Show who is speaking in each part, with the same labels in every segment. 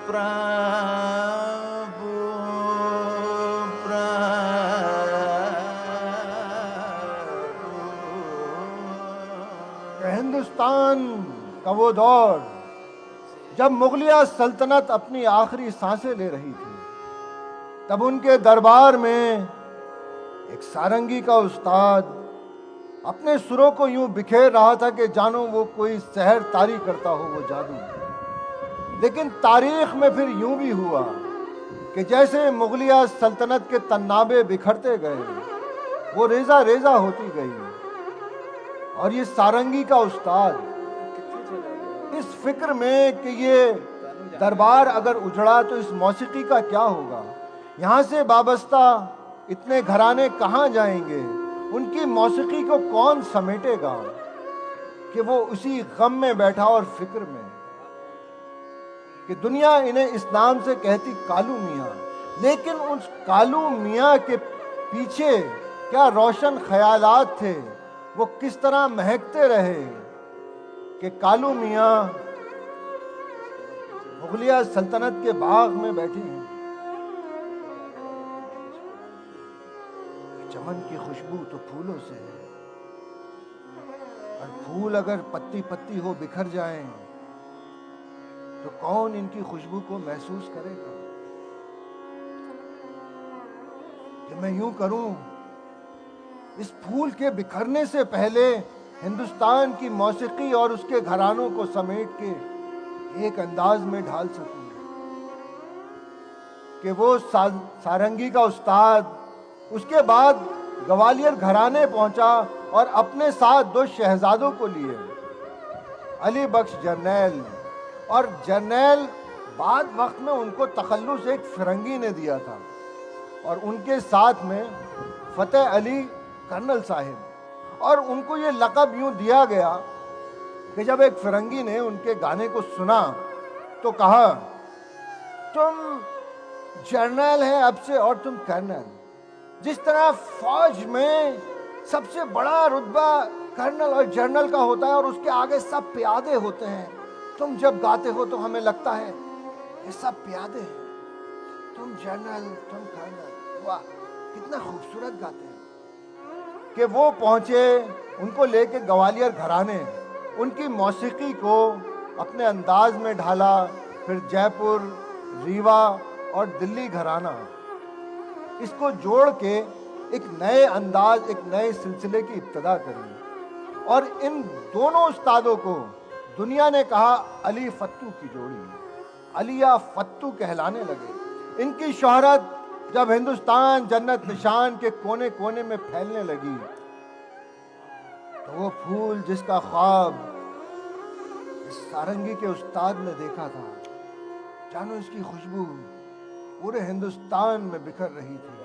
Speaker 1: प्रभु
Speaker 2: हिंदुस्तान का वो दौर जब मुगलिया सल्तनत अपनी आखिरी सांसें ले रही थी, तब उनके दरबार में एक सारंगी का उस्ताद अपने सुरों को यूं बिखेर रहा था कि जानो वो कोई सहर तारी करता हो वो जादू। लेकिन तारीख में फिर यूं भी हुआ कि जैसे मुगलिया सल्तनत के तन्नाबे बिखरते गए, वो रेजा रेजा होती गई। और ये सारंगी का उस्ताद इस फिक्र में कि ये दरबार अगर उजड़ा तो इस मौसीकी का क्या होगा, यहाँ से वाबस्ता इतने घराने कहाँ जाएंगे, उनकी मौसीकी को कौन समेटेगा, कि वो उसी गम में बैठा और फिक्र में कि दुनिया इन्हें इस नाम से कहती कालू मियाँ, लेकिन उस कालू मियाँ के पीछे क्या रोशन ख्यालात थे, वो किस तरह महकते रहे कि कालू मियाँ मुगलिया सल्तनत के बाग में बैठे हैं। चमन की खुशबू तो फूलों से है, और फूल अगर पत्ती पत्ती हो बिखर जाएं तो कौन इनकी खुशबू को महसूस करेगा। कि मैं यूं करूं, इस फूल के बिखरने से पहले हिंदुस्तान की मौसीकी और उसके घरानों को समेट के एक अंदाज में ढाल सकूं कि वो सारंगी का उस्ताद उसके बाद ग्वालियर घराने पहुंचा और अपने साथ 2 शहजादों को लिए, अली बख्श जर्नैल, और जर्नैल बाद वक्त में उनको तखल्लुस एक फिरंगी ने दिया था, और उनके साथ में फतेह अली कर्नल साहिब। और उनको ये लक़ब यूं दिया गया कि जब एक फिरंगी ने उनके गाने को सुना तो कहा, तुम जर्नल हैं अब से और तुम कर्नल। जिस तरह फौज में सबसे बड़ा रुतबा कर्नल और जर्नल का होता है और उसके आगे सब प्यादे होते हैं, तुम जब गाते हो तो हमें लगता है कि सब प्यादे हैं, तुम जर्नल तुम कर्नल। वाह, कितना खूबसूरत गाते हैं। कि वो पहुंचे, उनको लेके ग्वालियर घराने, उनकी मौसीकी को अपने अंदाज में ढाला, फिर जयपुर, रीवा और दिल्ली घराना, इसको जोड़ के एक नए अंदाज, एक नए सिलसिले की इब्तिदा करी। और इन दोनों उस्तादों को दुनिया ने कहा अली फत्तू की जोड़ी, अलिया फत्तू कहलाने लगे। इनकी शोहरत जब हिंदुस्तान जन्नत निशान के कोने कोने में फैलने लगी, तो वो फूल जिसका ख्वाब इस सारंगी के उस्ताद ने देखा था, जानो इसकी खुशबू पूरे हिंदुस्तान में बिखर रही थी।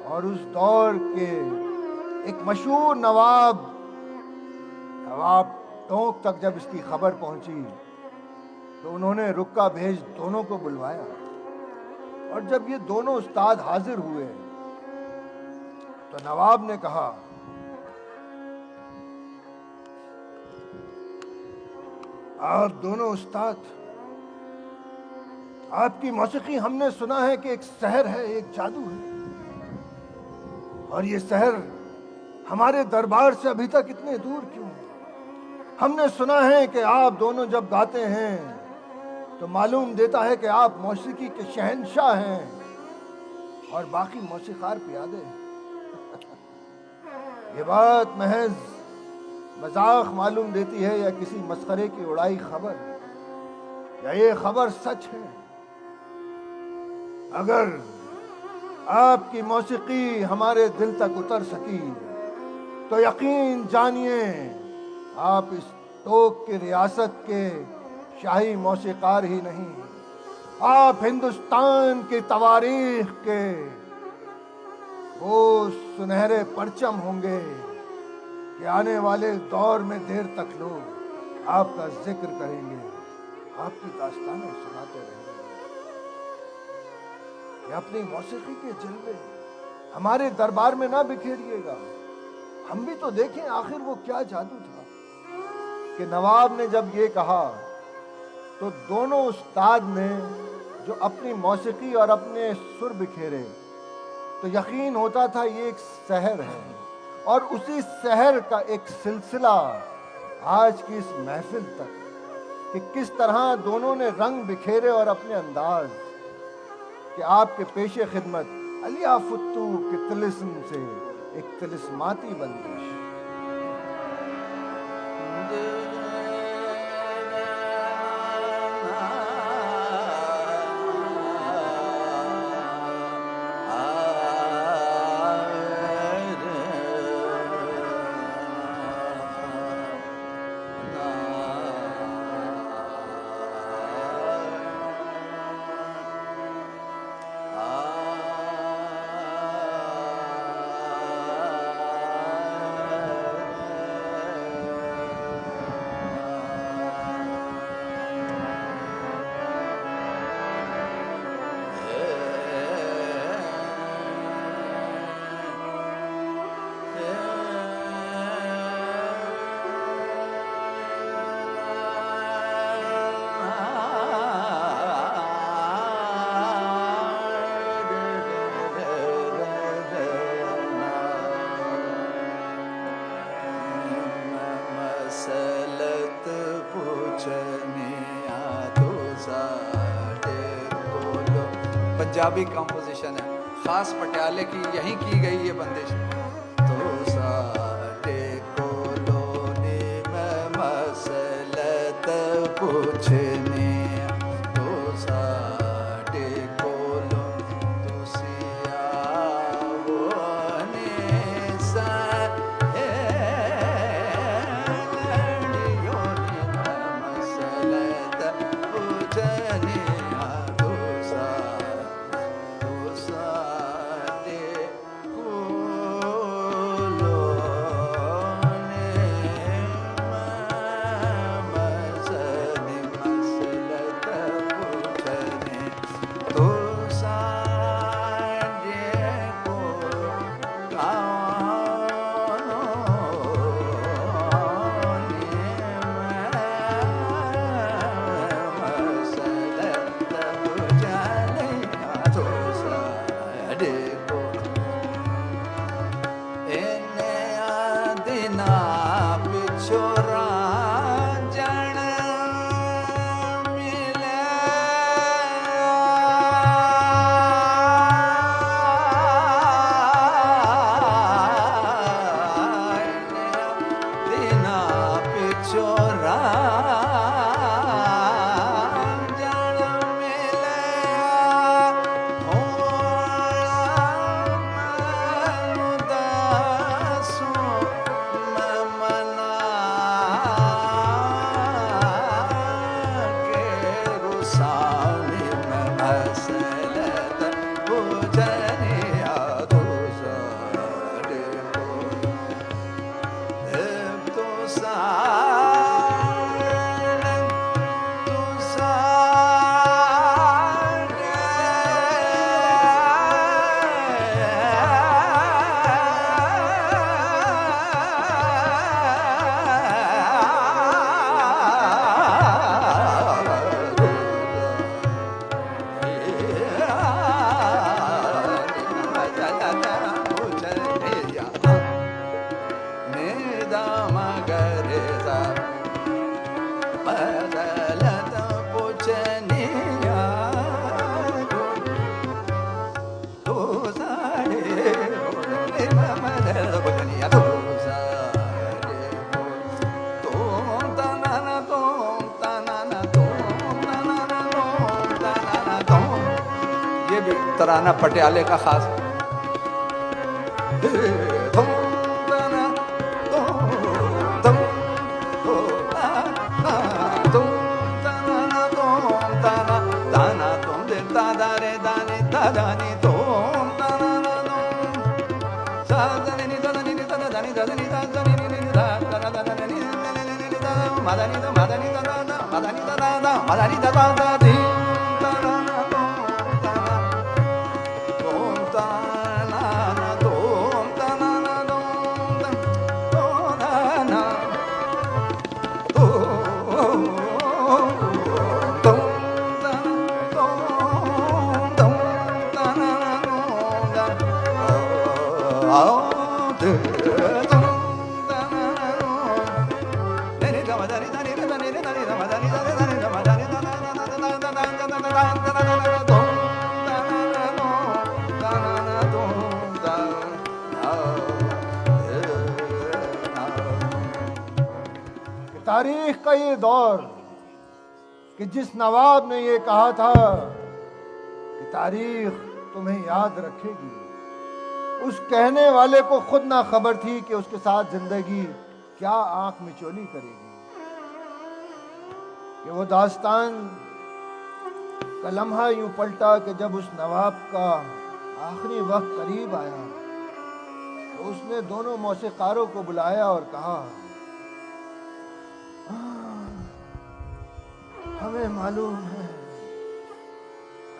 Speaker 2: और उस दौर के एक मशहूर नवाब टोंक तक जब इसकी खबर पहुंची तो उन्होंने रुक्का भेज दोनों को बुलवाया। और जब ये दोनों उस्ताद हाजिर हुए तो नवाब ने कहा, आप दोनों उस्ताद, आपकी मौसीकी हमने सुना है कि एक सहर है, एक जादू है, और ये सहर हमारे दरबार से अभी तक इतने दूर क्यों? हमने सुना है कि आप दोनों जब गाते हैं तो मालूम देता है कि आप मौसीकी के शहंशाह हैं और बाकी मौसीकार प्यादे। ये बात महज मजाक मालूम देती है या किसी मस्खरे की उड़ाई खबर, या ये खबर सच है? अगर आपकी मौसीकी हमारे दिल तक उतर सकी तो यकीन जानिए आप इस टोक की रियासत के शाही मौसीकार ही नहीं, आप हिंदुस्तान की तवारीख के वो सुनहरे परचम होंगे कि आने वाले दौर में देर तक लोग आपका जिक्र करेंगे, आपकी दास्तानें सुनाते रहेंगे। ये अपनी मौसीकी के जलवे हमारे दरबार में ना बिखेरिएगा, हम भी तो देखें आखिर वो क्या जादू था। कि नवाब ने जब ये कहा तो दोनों उस्ताद ने जो अपनी मौसीकी और अपने सुर बिखेरे, तो यकीन होता था ये एक सहर है। और उसी सहर का एक सिलसिला आज की इस महफिल तक, कि किस तरह दोनों ने रंग बिखेरे और अपने अंदाज, कि आपके पेशे खिदमत अलिया फुत्तू के तिलिस्म से एक तिलिस्माती बंदिश।
Speaker 1: पंजाबी कंपोजिशन है, खास पटियाले की, यहीं की गई ये बंदिश। तो साडे कोलों ने मैं मसलत पूछने, तो साडे कोलों तुसी आवो ने सा लड़ियों ने मैं मसलत पूछने। तराना पटियाले का खास।
Speaker 2: तारीख का ये दौर कि जिस नवाब ने ये कहा था कि तारीख तुम्हें याद रखेगी, उस कहने वाले को खुद ना खबर थी कि उसके साथ जिंदगी क्या आंख मिचोली करेगी। कि वो दास्तान का लम्हा यूं पलटा कि जब उस नवाब का आखिरी वक्त करीब आया तो उसने दोनों मौसीकारों को बुलाया और कहा, हमें मालूम है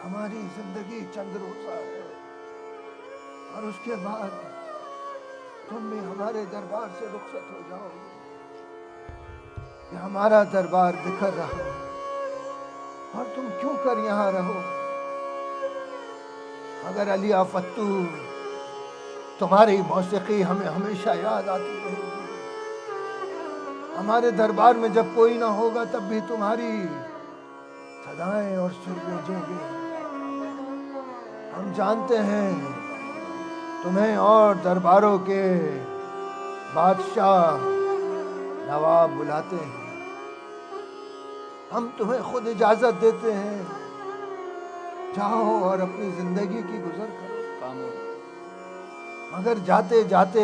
Speaker 2: हमारी जिंदगी चंद रोजा है और उसके बाद तुम भी हमारे दरबार से रुखसत हो जाओगे। कि हमारा दरबार बिखर रहा है और तुम क्यों कर यहाँ रहो। मगर अलिया फत्तू, तुम्हारी मौसीकी हमें हमेशा याद आती रहेगी। हमारे दरबार में जब कोई ना होगा तब भी तुम्हारी सदाएं और सुर गूंजेंगे। हम जानते हैं तुम्हें और दरबारों के बादशाह नवाब बुलाते हैं। हम तुम्हें खुद इजाजत देते हैं, जाओ और अपनी जिंदगी की गुजर करो। मगर जाते जाते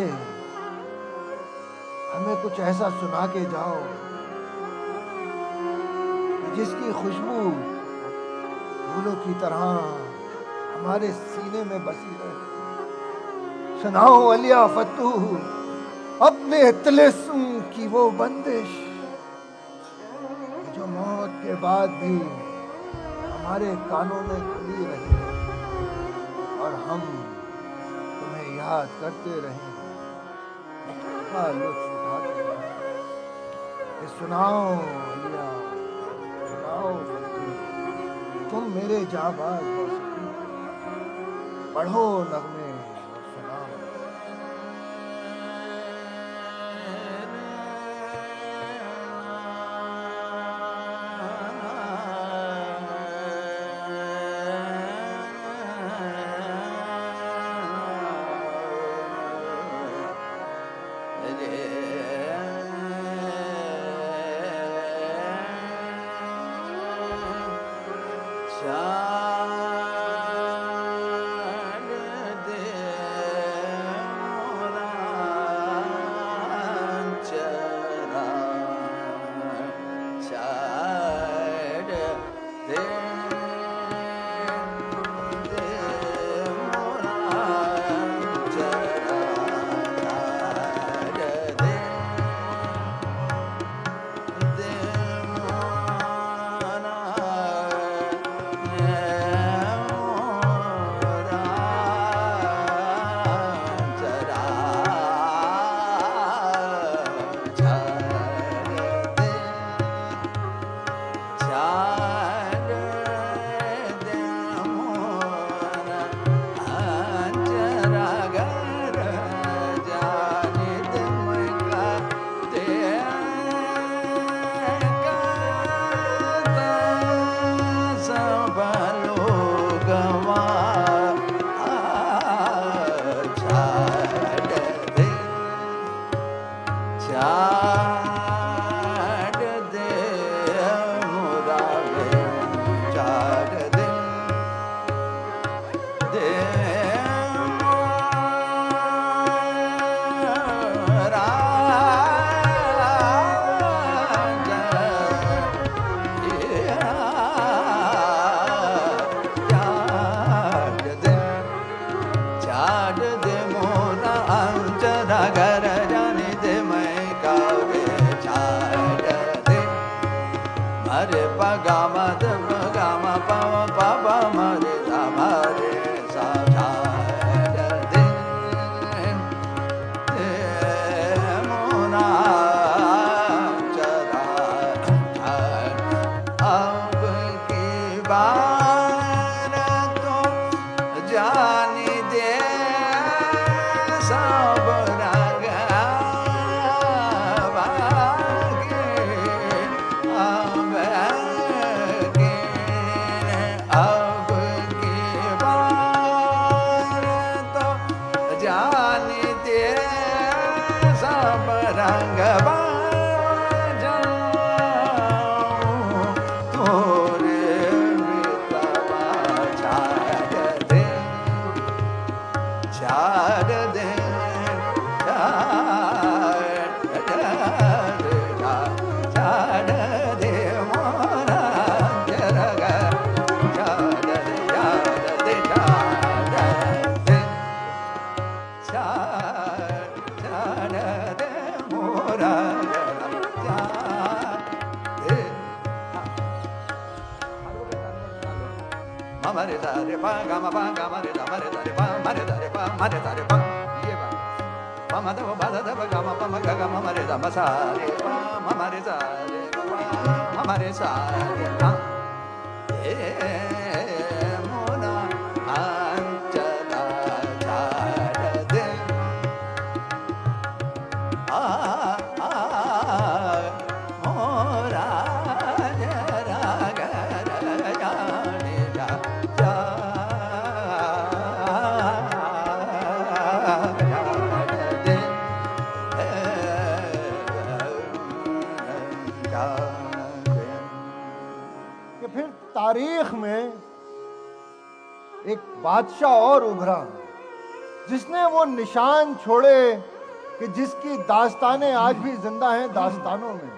Speaker 2: हमें कुछ ऐसा सुना के जाओ कि जिसकी खुशबू फूलों की तरह हमारे सीने में बसी रहे। सुनाओ अलिया फत्तू अपने तिलिस्म की वो बंदिश जो मौत के बाद भी हमारे कानों में खुली रहे और हम तुम्हें याद करते रहे, का लुत्फ उठाते रहे। कि सुनाओ अलिया, सुनाओ फत्तू, तुम मेरे जाबाज मौसीकी, पढ़ो नगमे और सुनाओ।
Speaker 1: दे मोरा जरग याद दे मोरा मरे दारे पा गा मा रे दा मरे दारे पा मरे दारे पा ये बा पा मा दा बा दा गा मा पा मा गा मा रे दा मा सा रे पा मा रे सा रे पा मा रे सा रे ना ए मोना अंचला चार दे आ मोरा जरा गर जाने जा
Speaker 2: कि फिर तारीख में एक बादशाह और उभरा जिसने वो निशान छोड़े कि जिसकी दास्तानें आज भी जिंदा हैं दास्तानों में,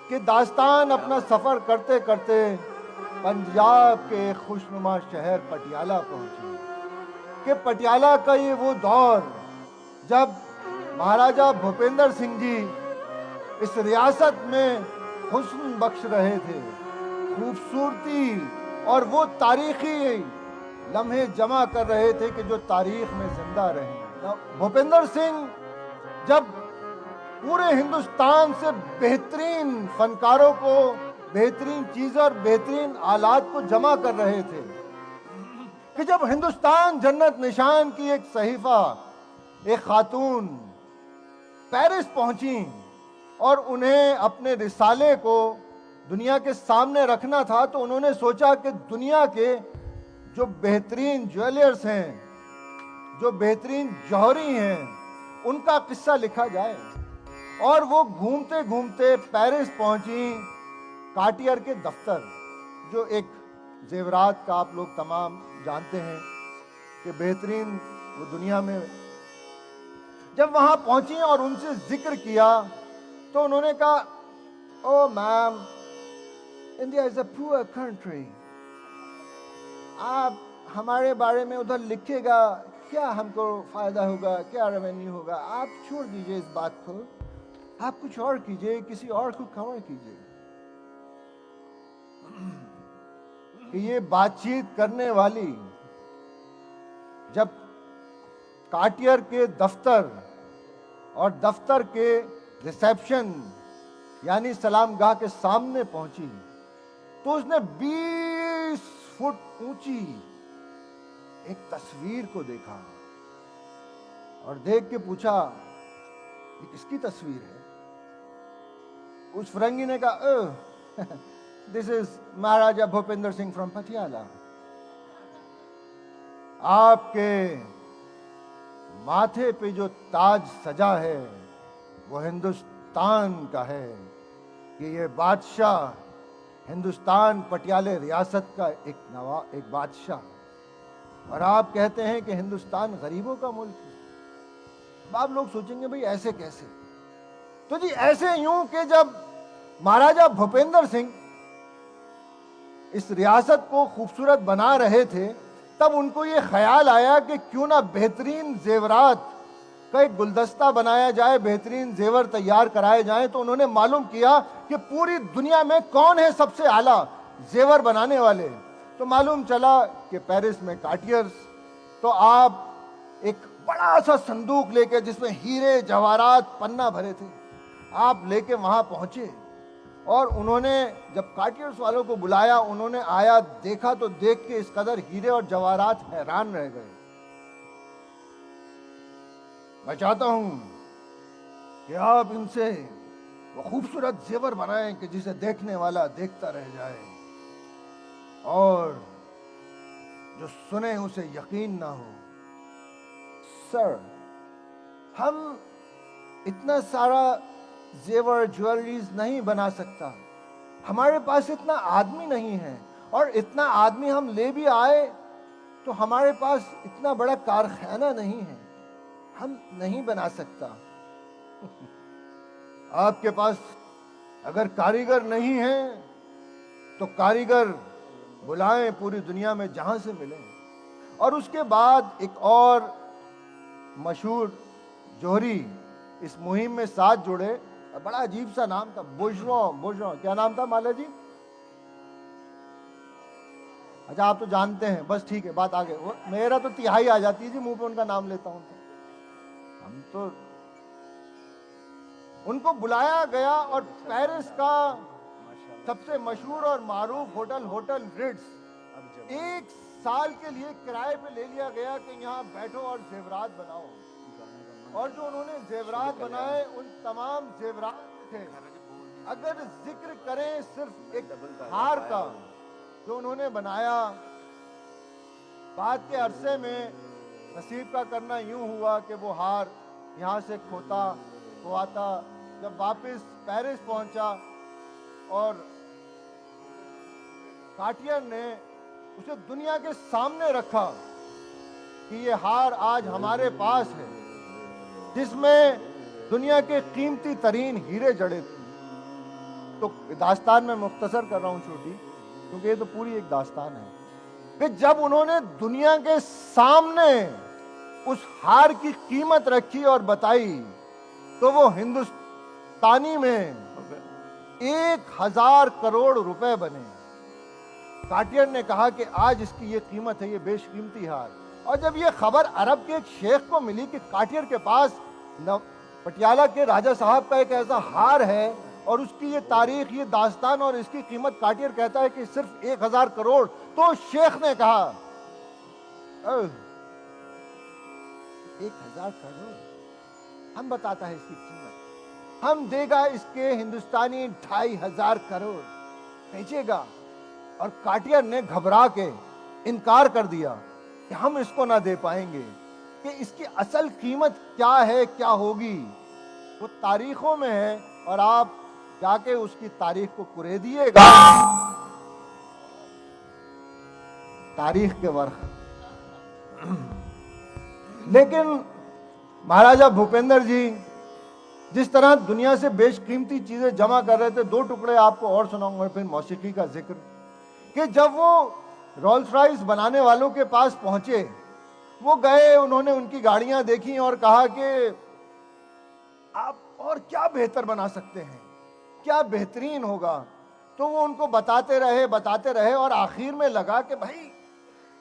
Speaker 2: कि दास्तान अपना सफर करते करते पंजाब के खुशनुमा शहर पटियाला पहुंचे, कि पटियाला का ये वो दौर जब महाराजा भूपेंद्र सिंह जी इस रियासत में हुस्न बख्श रहे थे, खूबसूरती और वो तारीखी लम्हे जमा कर रहे थे कि जो तारीख में जिंदा रहे। भूपेंद्र सिंह जब पूरे हिंदुस्तान से बेहतरीन फनकारों को, बेहतरीन चीज़ और बेहतरीन आलात को जमा कर रहे थे, कि जब हिंदुस्तान जन्नत निशान की एक सहीफा, एक खातून पेरिस पहुंची और उन्हें अपने रिसाले को दुनिया के सामने रखना था, तो उन्होंने सोचा कि दुनिया के जो बेहतरीन ज्वेलर्स हैं, जो बेहतरीन जौहरी हैं, उनका किस्सा लिखा जाए। और वो घूमते घूमते पेरिस पहुंची कार्टियर के दफ्तर, जो एक जेवरात का आप लोग तमाम जानते हैं कि बेहतरीन वो दुनिया में। जब वहां पहुंची और उनसे जिक्र किया तो उन्होंने कहा, oh ma'am, India is a poor country, आप हमारे बारे में उधर लिखिएगा, क्या हमको फायदा होगा, क्या रेवेन्यू होगा, आप छोड़ दीजिए इस बात को, आप कुछ और कीजिए, किसी और को कवर कीजिए। कि ये बातचीत करने वाली जब कार्टियर के दफ्तर और दफ्तर के रिसेप्शन यानी सलामगाह के सामने पहुंची, तो उसने 20 फुट ऊंची एक तस्वीर को देखा और देख के पूछा, ये किसकी तस्वीर है? उस फरंगी ने कहा, this is Maharaja Bhupendra Singh from Patiala. आपके माथे पे जो ताज सजा है वो हिंदुस्तान का है, कि ये बादशाह हिंदुस्तान पटियाले रियासत का एक बादशाह, और आप कहते हैं कि हिंदुस्तान गरीबों का मुल्क है। आप लोग सोचेंगे भाई ऐसे कैसे? तो जी ऐसे यूं कि जब महाराजा भूपेंद्र सिंह इस रियासत को खूबसूरत बना रहे थे, तब उनको ये ख्याल आया कि क्यों ना बेहतरीन जेवरात का एक गुलदस्ता बनाया जाए, बेहतरीन जेवर तैयार कराए जाएं। तो उन्होंने मालूम किया कि पूरी दुनिया में कौन है सबसे आला जेवर बनाने वाले। तो मालूम चला कि पेरिस में कार्टियर्स। तो आप एक बड़ा सा संदूक लेके जिसमें हीरे जवाहरात पन्ना भरे थे, आप लेके वहां पहुंचे और उन्होंने जब कार्टियर्स वालों को बुलाया, उन्होंने आया, देखा तो देख के इस कदर हीरे और जवाहरात हैरान रह गए। मैं चाहता हूं कि आप इनसे वो खूबसूरत जेवर बनाएं कि जिसे देखने वाला देखता रह जाए और जो सुने उसे यकीन ना हो। सर, हम इतना सारा जेवर ज्वेलरीज नहीं बना सकता, हमारे पास इतना आदमी नहीं है, और इतना आदमी हम ले भी आए तो हमारे पास इतना बड़ा कारखाना नहीं है, हम नहीं बना सकता। आपके पास अगर कारीगर नहीं है तो कारीगर बुलाएं पूरी दुनिया में जहां से मिले। और उसके बाद एक और मशहूर जोहरी इस मुहिम में साथ जुड़े, बड़ा अजीब सा नाम था, बुर्जों, क्या नाम था माला जी? अच्छा आप तो जानते हैं, बस ठीक है, बात आगे। मेरा तो तिहाई आ जाती है जी मुंह पे उनका नाम लेता हूं तो। हम तो उनको बुलाया गया और पेरिस का सबसे मशहूर और मारूफ होटल रिट्स 1 साल के लिए किराए पे ले लिया गया कि यहाँ बैठो और जेवरात बनाओ। और जो उन्होंने जेवरात बनाए उन तमाम जेवरात थे, अगर जिक्र करें सिर्फ एक हार का जो उन्होंने बनाया, बाद के अरसे में नसीब का करना यूं हुआ कि वो हार यहाँ से खोता जब वापस पेरिस पहुंचा और कार्टियर ने उसे दुनिया के सामने रखा कि ये हार आज हमारे पास है, जिसमें दुनिया के कीमती तरीन हीरे जड़े थे। तो दास्तान में मुख्तसर कर रहा हूं छोटी, क्योंकि ये तो पूरी एक दास्तान है कि जब उन्होंने दुनिया के सामने उस हार की कीमत रखी और बताई तो वो हिंदुस्तानी में 1000 करोड़ रुपए बने। कार्टियर ने कहा कि आज इसकी ये कीमत है, ये बेशकीमती हार। और जब ये खबर अरब के एक शेख को मिली कि कार्टियर के पास पटियाला के राजा साहब का एक ऐसा हार है और उसकी ये तारीख, ये दास्तान और इसकी कीमत कार्टियर कहता है कि सिर्फ 1000 करोड़, तो शेख ने कहा 1000 करोड़, हम बताता है इसकी कीमत, हम देगा इसके हिंदुस्तानी 2500 करोड़ बेचेगा। और कार्टियर ने घबरा के इनकार कर दिया कि हम इसको ना दे पाएंगे, कि इसकी असल कीमत क्या है, क्या होगी, वो तारीखों में है और आप जाके उसकी तारीख को कुरेदिएगा, तारीख के वर्ष। लेकिन महाराजा भूपेंद्र जी जिस तरह दुनिया से बेशकीमती चीजें जमा कर रहे थे, 2 टुकड़े आपको और सुनाऊंगा फिर मौसीकी का जिक्र, कि जब वो रोल्स रॉयस बनाने वालों के पास पहुंचे, वो गए, उन्होंने उनकी गाड़ियां देखी और कहा कि आप और क्या बेहतर बना सकते हैं, क्या बेहतरीन होगा। तो वो उनको बताते रहे और आखिर में लगा कि भाई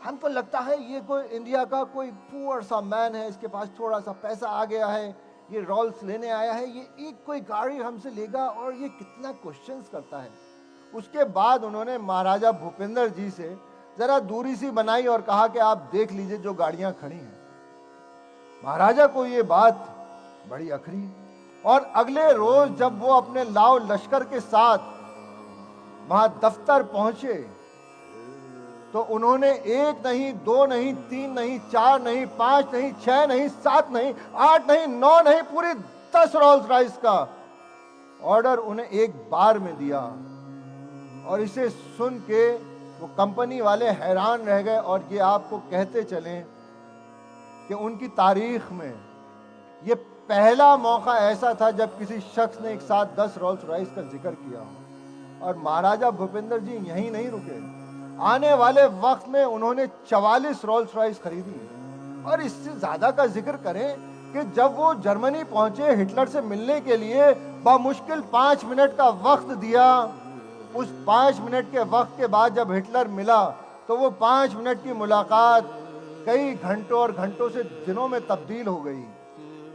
Speaker 2: हमको लगता है ये कोई इंडिया का कोई पुअर सा मैन है, इसके पास थोड़ा सा पैसा आ गया है, ये रोल्स लेने आया है, ये एक कोई गाड़ी हमसे लेगा और ये कितना क्वेश्चंस करता है। उसके बाद उन्होंने महाराजा भूपेंद्र जी से जरा दूरी सी बनाई और कहा कि आप देख लीजिए जो गाड़ियां खड़ी हैं। महाराजा को ये बात बड़ी अखरी और अगले रोज जब वो अपने लाव लश्कर के साथ वहां दफ्तर पहुंचे तो उन्होंने 1 नहीं, 2 नहीं, 3 नहीं, 4 नहीं, 5 नहीं, 6 नहीं, 7 नहीं, 8 नहीं, 9 नहीं, पूरी 10 रोल्स रॉयस का ऑर्डर उन्हें एक बार में दिया। और इसे सुन के वो कंपनी वाले हैरान रह गए। और ये आपको कहते चलें कि उनकी तारीख में ये पहला मौका ऐसा था जब किसी शख्स ने एक साथ 10 रोल्स रॉयस का जिक्र किया हो। और महाराजा भूपेंद्र जी यहीं नहीं रुके, आने वाले वक्त में उन्होंने 44 रोल्स रॉयस खरीदी। और इससे ज्यादा का जिक्र करें कि जब वो जर्मनी पहुंचे हिटलर से मिलने के लिए, बामुश्किल 5 मिनट का वक्त दिया। उस 5 मिनट के वक्त के बाद जब हिटलर मिला तो वो 5 मिनट की मुलाकात कई घंटों और घंटों से दिनों में तब्दील हो गई।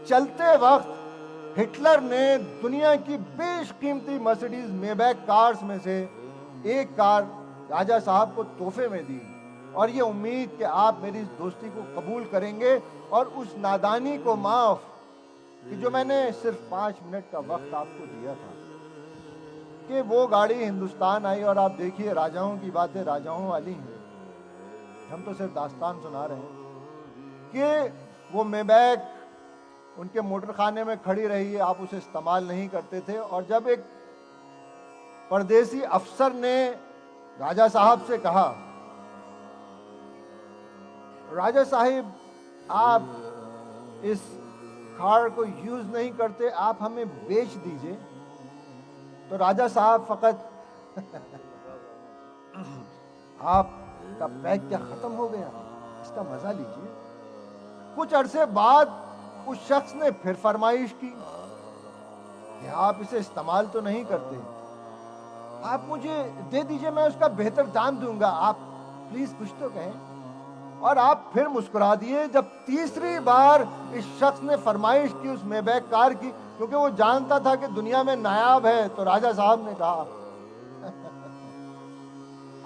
Speaker 2: चलते वक्त हिटलर ने दुनिया की बेशकीमती मर्सिडीज मेबैक कार्स में से एक कार राजा साहब को तोहफे में दी, और ये उम्मीद कि आप मेरी इस दोस्ती को कबूल करेंगे और उस नादानी को माफ कि जो मैंने सिर्फ 5 मिनट का वक्त आपको दिया था। कि वो गाड़ी हिंदुस्तान आई और आप देखिए राजाओं की बातें राजाओं वाली हैं, हम तो सिर्फ दास्तान सुना रहे हैं कि वो मेबैक उनके मोटर खाने में खड़ी रही है, आप उसे इस्तेमाल नहीं करते थे। और जब एक परदेसी अफसर ने राजा साहब से कहा, राजा साहिब आप इस कार को यूज नहीं करते, आप हमें बेच दीजिए, तो राजा साहब फकत आपका पैक क्या खत्म हो गया, इसका मजा लीजिए। कुछ अरसे बाद उस शख्स ने फिर फरमाइश की कि आप इसे इस्तेमाल तो नहीं करते, आप मुझे दे दीजिए, मैं उसका बेहतर दाम दूंगा, आप प्लीज कुछ तो कहें। और आप फिर मुस्कुरा दिए जब तीसरी बार इस शख्स ने फरमाइश की उस मेबैक कार की, क्योंकि वो जानता था कि दुनिया में नायाब है। तो राजा साहब ने कहा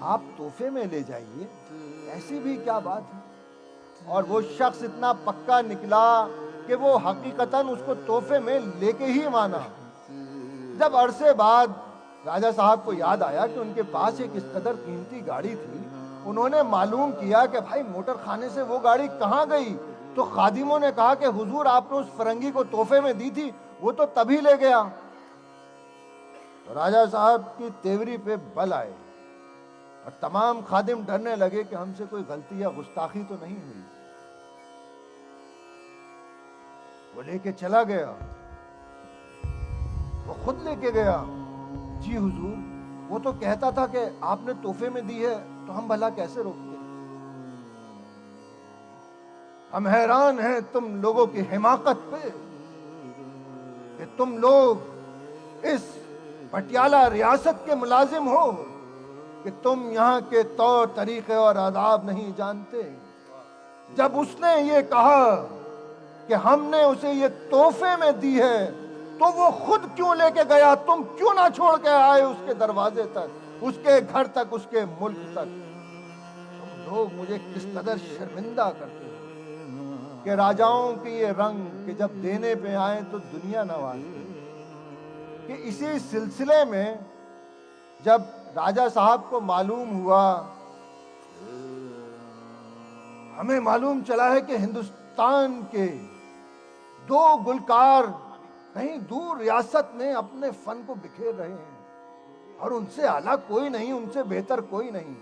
Speaker 2: आप तोहफे में ले जाइए, ऐसी भी क्या बात है। और वो शख्स इतना पक्का निकला कि वो हकीकतन उसको तोहफे में लेके ही माना। जब अरसे बाद राजा साहब को याद आया कि उनके पास एक इस कदर कीमती गाड़ी थी, उन्होंने मालूम किया कि भाई मोटर खाने से वो गाड़ी कहाँ गई। तो खादिमों ने कहा कि हुजूर आपने उस फरंगी को तोहफे में दी थी, वो तो तभी ले गया। तो राजा साहब की तेवरी पे बल आए और तमाम खादिम डरने लगे कि हमसे कोई गलती या गुस्ताखी तो नहीं हुई। वो लेके चला गया, वो खुद लेके गया। जी हुजूर, वो तो कहता था कि आपने तोहफे में दी है, तो हम भला कैसे रोकते। हम हैरान हैं तुम लोगों की हिमाकत पे कि तुम लोग इस पटियाला रियासत के मुलाजिम हो कि तुम यहाँ के तौर तरीके और आदाब नहीं जानते। जब उसने ये कहा कि हमने उसे ये तोहफे में दी है, तो वो खुद क्यों लेके गया, तुम क्यों ना छोड़ के आए उसके दरवाजे तक, उसके घर तक, उसके मुल्क तक। तुम लोग मुझे किस कदर शर्मिंदा करते हो कि राजाओं के ये रंग कि जब देने पे आए तो दुनिया नवाज़े। कि इसी सिलसिले में जब राजा साहब को मालूम हुआ, हमें मालूम चला है कि हिंदुस्तान के 2 गुलकार कहीं दूर रियासत में अपने फन को बिखेर रहे हैं और उनसे आला कोई नहीं, उनसे बेहतर कोई नहीं।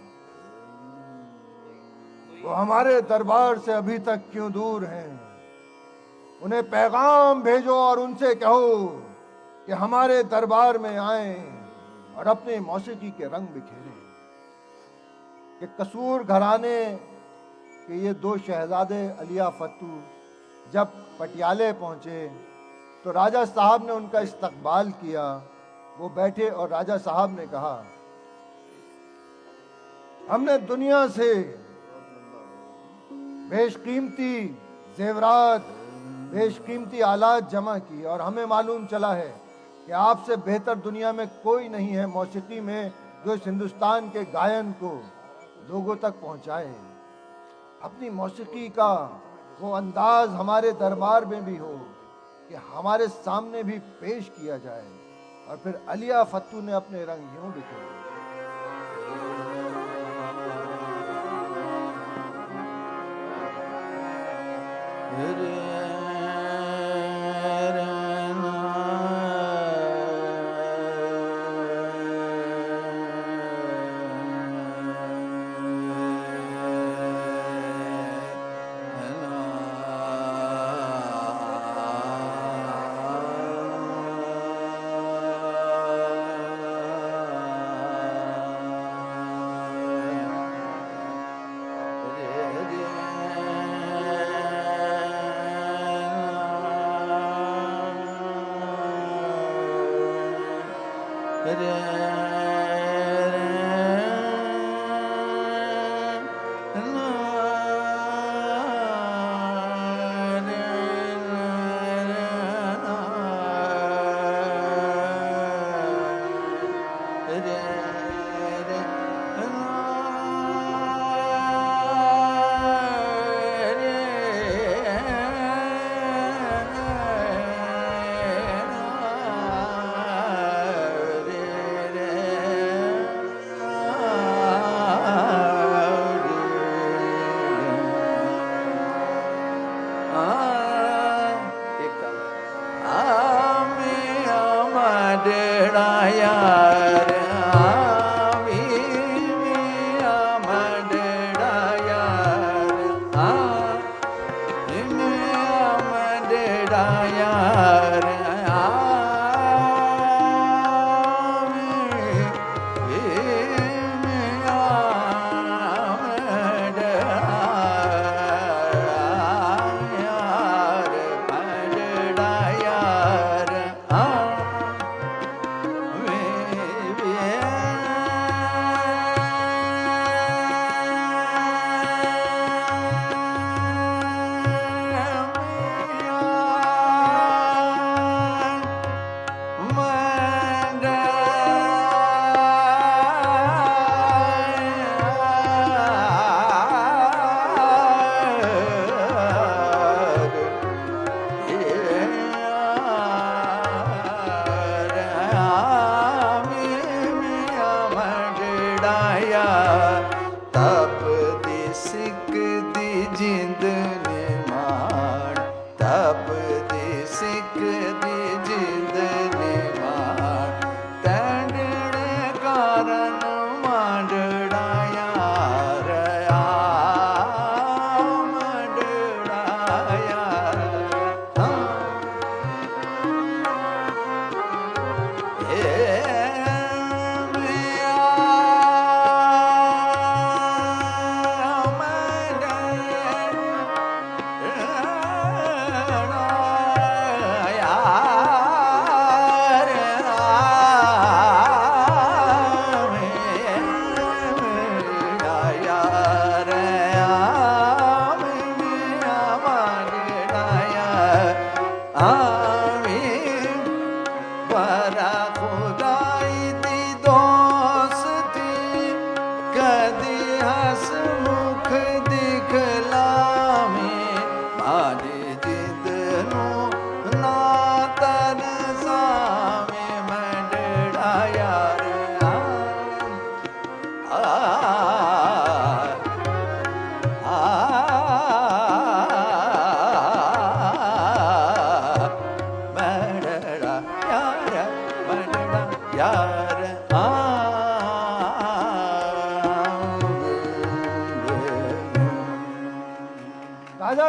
Speaker 2: वो हमारे दरबार से अभी तक क्यों दूर हैं, उन्हें पैगाम भेजो और उनसे कहो कि हमारे दरबार में आए और अपने मौसीकी के रंग बिखेरें। कि कसूर घराने के ये 2 शहजादे अलिया फत्तू जब पटियाले पहुंचे तो राजा साहब ने उनका इस्तकबाल किया। वो बैठे और राजा साहब ने कहा, हमने दुनिया से बेशकीमती जेवरात, बेशकीमती आलात जमा की और हमें मालूम चला है कि आपसे बेहतर दुनिया में कोई नहीं है मौसीकी में जो इस हिंदुस्तान के गायन को लोगों तक पहुंचाए। अपनी मौसीकी का वो अंदाज हमारे दरबार में भी हो कि हमारे सामने भी पेश किया जाए। और फिर अलिया फत्तू ने अपने रंग यूं बिखेरे।
Speaker 1: यार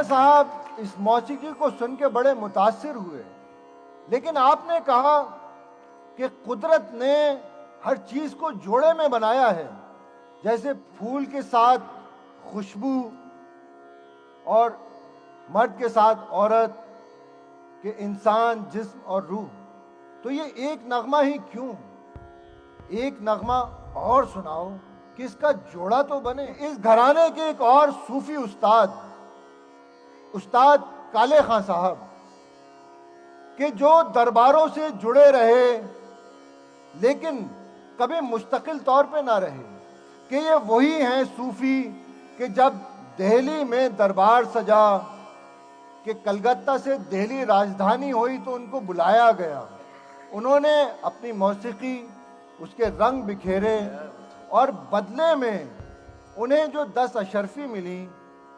Speaker 2: खां साहब इस मौसीकी को सुन के बड़े मुतासिर हुए, लेकिन आपने कहा कि कुदरत ने हर चीज को जोड़े में बनाया है, जैसे फूल के साथ खुशबू और मर्द के साथ औरत, के इंसान जिस्म और रूह। तो ये एक नगमा ही क्यों, एक नगमा और सुनाओ कि इसका जोड़ा तो बने। इस घराने के एक और सूफी उस्ताद, उस्ताद काले खां साहब, कि जो दरबारों से जुड़े रहे लेकिन कभी मुस्तकिल तौर पे ना रहे, कि ये वही हैं सूफी कि जब दिल्ली में दरबार सजा, कि कलकत्ता से दिल्ली राजधानी हुई तो उनको बुलाया गया, उन्होंने अपनी मौसीकी उसके रंग बिखेरे और बदले में उन्हें जो 10 अशरफी मिली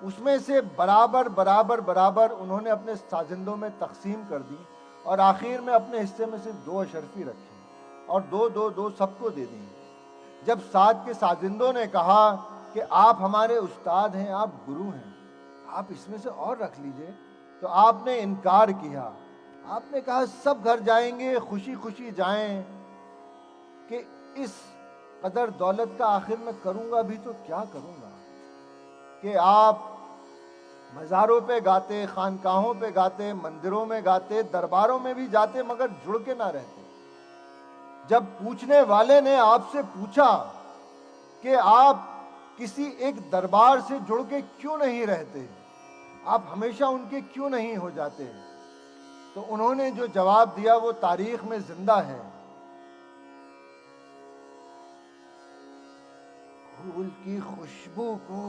Speaker 2: उसमें से बराबर बराबर बराबर उन्होंने अपने साजिंदों में तकसीम कर दी और आखिर में अपने हिस्से में से 2 अशरफी रखी और 2-2-2 सबको दे दी। जब साथ के साजिंदों ने कहा कि आप हमारे उस्ताद हैं, आप गुरु हैं, आप इसमें से और रख लीजिए, तो आपने इनकार किया। आपने कहा सब घर जाएंगे, खुशी खुशी जाएं, कि इस कदर दौलत का आखिर में करूंगा भी तो क्या करूंगा, कि आप मज़ारों पे गाते, खानकाहों पे गाते, मंदिरों में गाते, दरबारों में भी जाते, मगर जुड़ के ना रहते। जब पूछने वाले ने आपसे पूछा कि आप किसी एक दरबार से जुड़ के क्यों नहीं रहते, आप हमेशा उनके क्यों नहीं हो जाते, तो उन्होंने जो जवाब दिया वो तारीख में जिंदा है। फूल की खुशबू को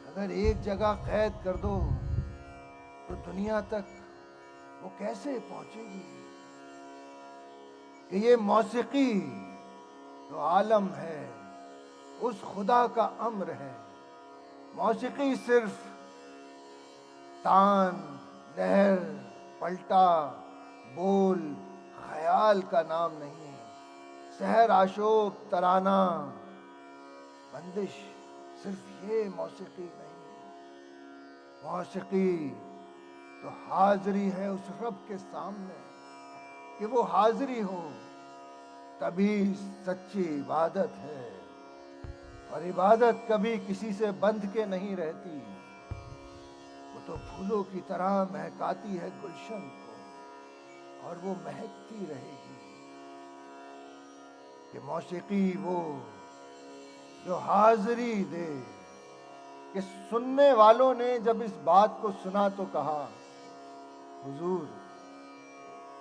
Speaker 2: अगर एक जगह कैद कर दो तो दुनिया तक वो कैसे पहुंचेगी। कि ये मौसीकी तो आलम है, उस खुदा का अम्र है। मौसीकी सिर्फ तान, लहर, पलटा, बोल, ख्याल का नाम नहीं, सहर, आशोक, तराना, बंदिश, सिर्फ ये मौसीकी नहीं। मौसीकी तो हाजिरी है उस रब के सामने, कि वो हाजिरी हो तभी सच्ची इबादत है। और इबादत कभी किसी से बंध के नहीं रहती, वो तो फूलों की तरह महकाती है गुलशन को, और वो महकती रहेगी। कि मौसीकी वो जो हाजिरी दे। कि सुनने वालों ने जब इस बात को सुना तो कहा, हुजूर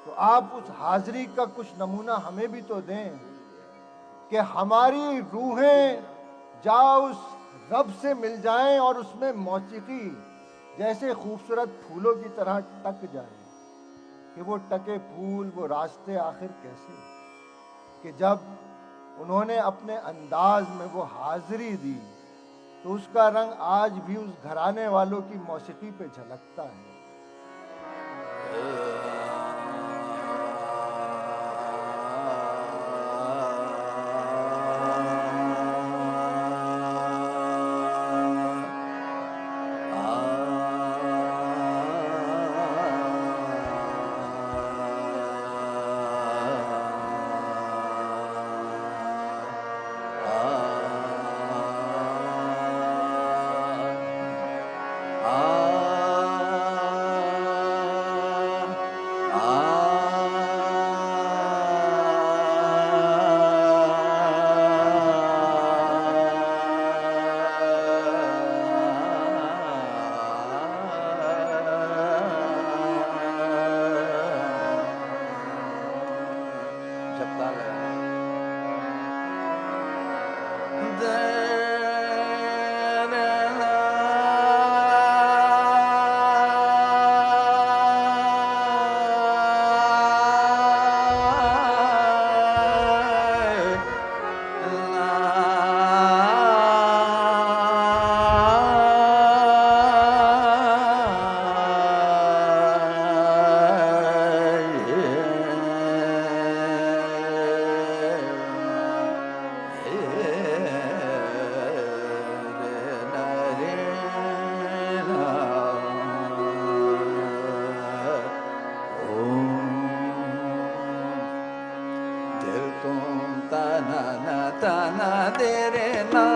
Speaker 2: तो आप उस हाजिरी का कुछ नमूना हमें भी तो दें, कि हमारी रूहें जा उस रब से मिल जाएं और उसमें मौसीकी जैसे खूबसूरत फूलों की तरह टक जाए। कि वो टके फूल, वो रास्ते आखिर कैसे, कि जब उन्होंने अपने अंदाज में वो हाजिरी दी तो उसका रंग आज भी उस घराने वालों की मौसीकी पे झलकता है।
Speaker 1: na na ta na de re na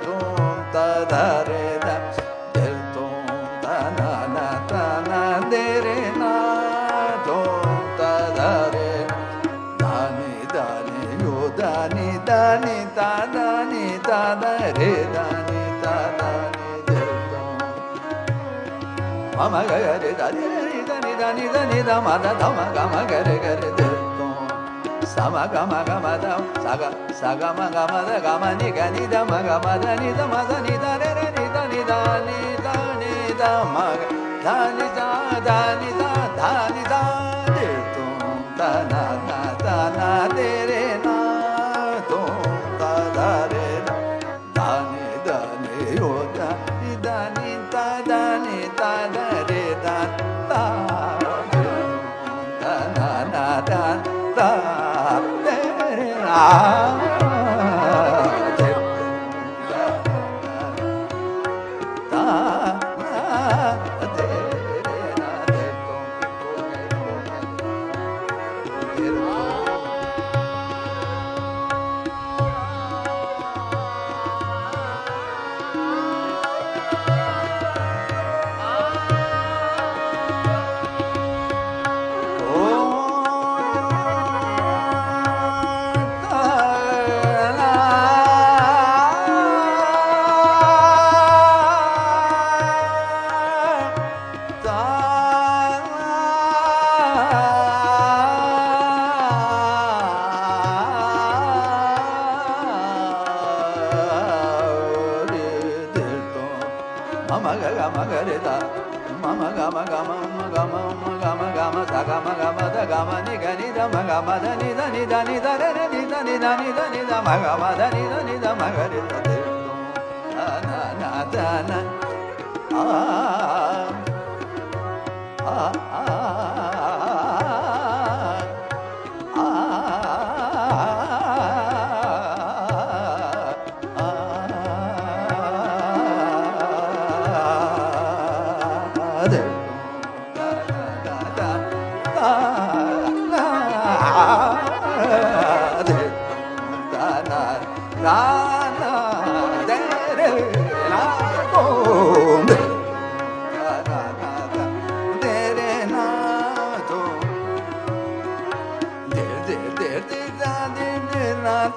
Speaker 1: tum ta da re da de tum ta na ta na de re na tum ta da re da ni yo da ni ta da ni ta da re da ni ta da ni de tum mama ga re da ni da ni da ma da ma ga ma ga re de tum sa ma ga ma da sa ga ma da ga ma ni da ma ga ma da ni da re re ni da ma ga da ni da de tum ta na de re na tum ta da re na da ni yo da ni ta da re da ta na da da de re na de ta na de re na de mama ga re da mama ga ma sa ga ma da ga ma ni ga ni da ma ga ma da ni da re re ni da ma ga ma da ni da ma ga re da de na da na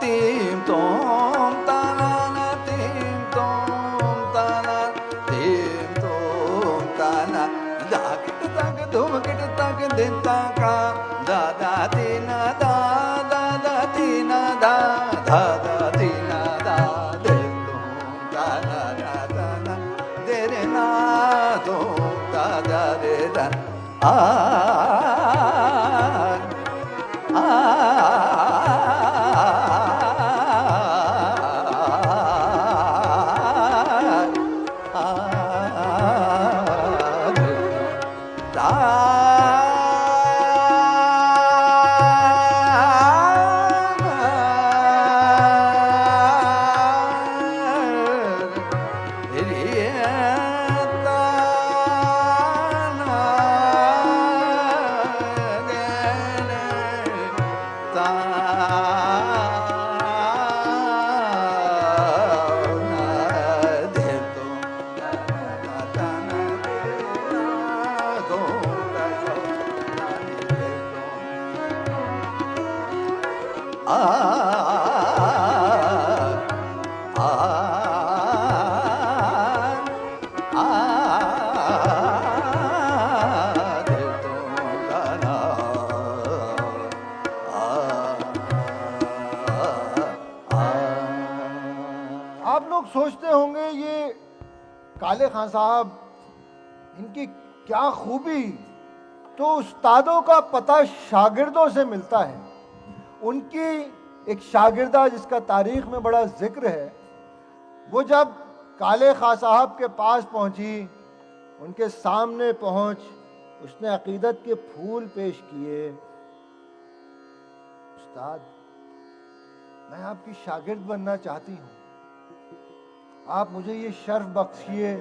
Speaker 1: tim tom ta na tim tom ta na da kit tak dum kit tak din ta ka da ti na da ti na da ti na da de tom ta na de re na tom ta da re da
Speaker 2: आप लोग सोचते होंगे ये काले खान साहब, इनकी क्या खूबी, तो उस्तादों का पता शागिर्दों से मिलता है। उनकी एक शागिर्दा जिसका तारीख में बड़ा जिक्र है, वो जब काले खां साहब के पास पहुंची, उनके सामने पहुंच उसने अकीदत के फूल पेश किए। उस्ताद, मैं आपकी शागिर्द बनना चाहती हूँ, आप मुझे ये शर्फ बख्शिए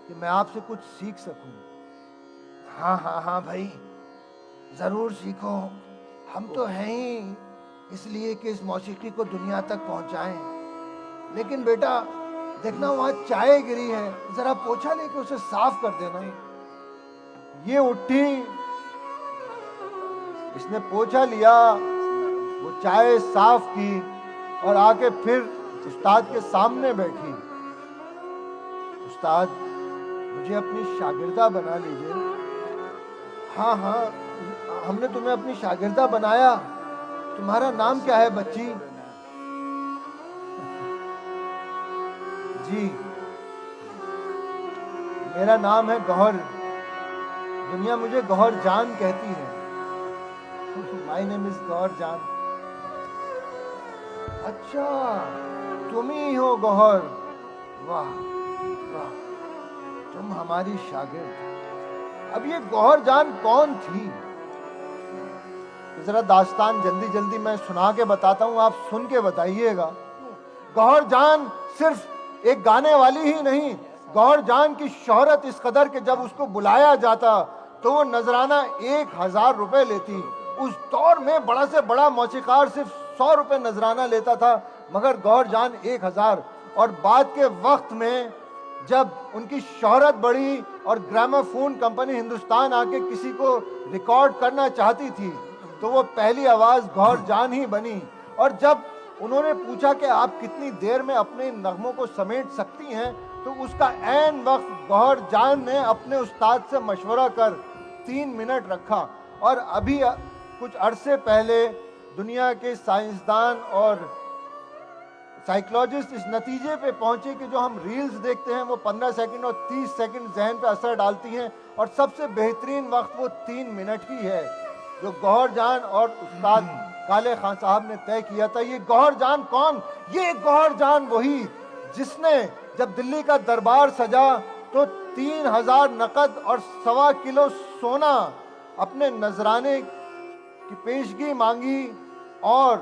Speaker 2: कि मैं आपसे कुछ सीख सकूं। हाँ हाँ हाँ भाई, ज़रूर सीखो, हम तो हैं ही इसलिए कि इस मौसीकी को दुनिया तक पहुंचाएं। लेकिन बेटा देखना वहां चाय गिरी है, जरा पोछा लेके उसे साफ कर देना। ये उठी, इसने पोछा लिया, वो चाय साफ की और आके फिर उस्ताद के सामने बैठी। उस्ताद मुझे अपनी शागिर्दा बना लीजिए। हाँ हाँ, हमने तुम्हें अपनी शागिर्दा बनाया। तुम्हारा नाम क्या है बच्ची? जी मेरा नाम है गौहर। दुनिया मुझे गौहर जान कहती है। माय नेम इज गौहर जान। अच्छा तुम ही हो गौहर, वाह वाह, तुम हमारी शागिर्द। अब ये गौहर जान कौन थी? जरा दास्तान जल्दी जल्दी मैं सुना के बताता हूँ, आप सुन के बताइएगा। गौहर जान सिर्फ एक गाने वाली ही नहीं, गौहर जान की शोहरत इस कदर कि जब उसको बुलाया जाता तो वो नजराना 1000 रुपए लेती। उस दौर में बड़ा से बड़ा मौसीकार सिर्फ 100 रुपए नजराना लेता था, मगर गौहर जान 1000। और बाद के वक्त में जब उनकी शोहरत बढ़ी और ग्रामोफोन कंपनी हिंदुस्तान आके किसी को रिकॉर्ड करना चाहती थी तो वो पहली आवाज गौहर जान ही बनी। और जब उन्होंने पूछा कि आप कितनी देर में अपने नगमों को समेट सकती हैं, तो उसका ऐन वक्त गौहर जान ने अपने उस्ताद से मशवरा कर 3 मिनट रखा। और अभी कुछ अरसे पहले दुनिया के साइंसदान और साइकोलॉजिस्ट इस नतीजे पे पहुंचे कि जो हम रील्स देखते हैं वो 15 सेकंड और 30 सेकंड जहन पे असर डालती हैं, और सबसे बेहतरीन वक्त वो 3 मिनट ही है जो गौहर जान और उस्ताद काले खान साहब ने तय किया था। ये गौहर जान कौन? ये गौहर जान वही जिसने जब दिल्ली का दरबार सजा तो 3000 नकद और 1.25 किलो सोना अपने नजराने की पेशगी मांगी, और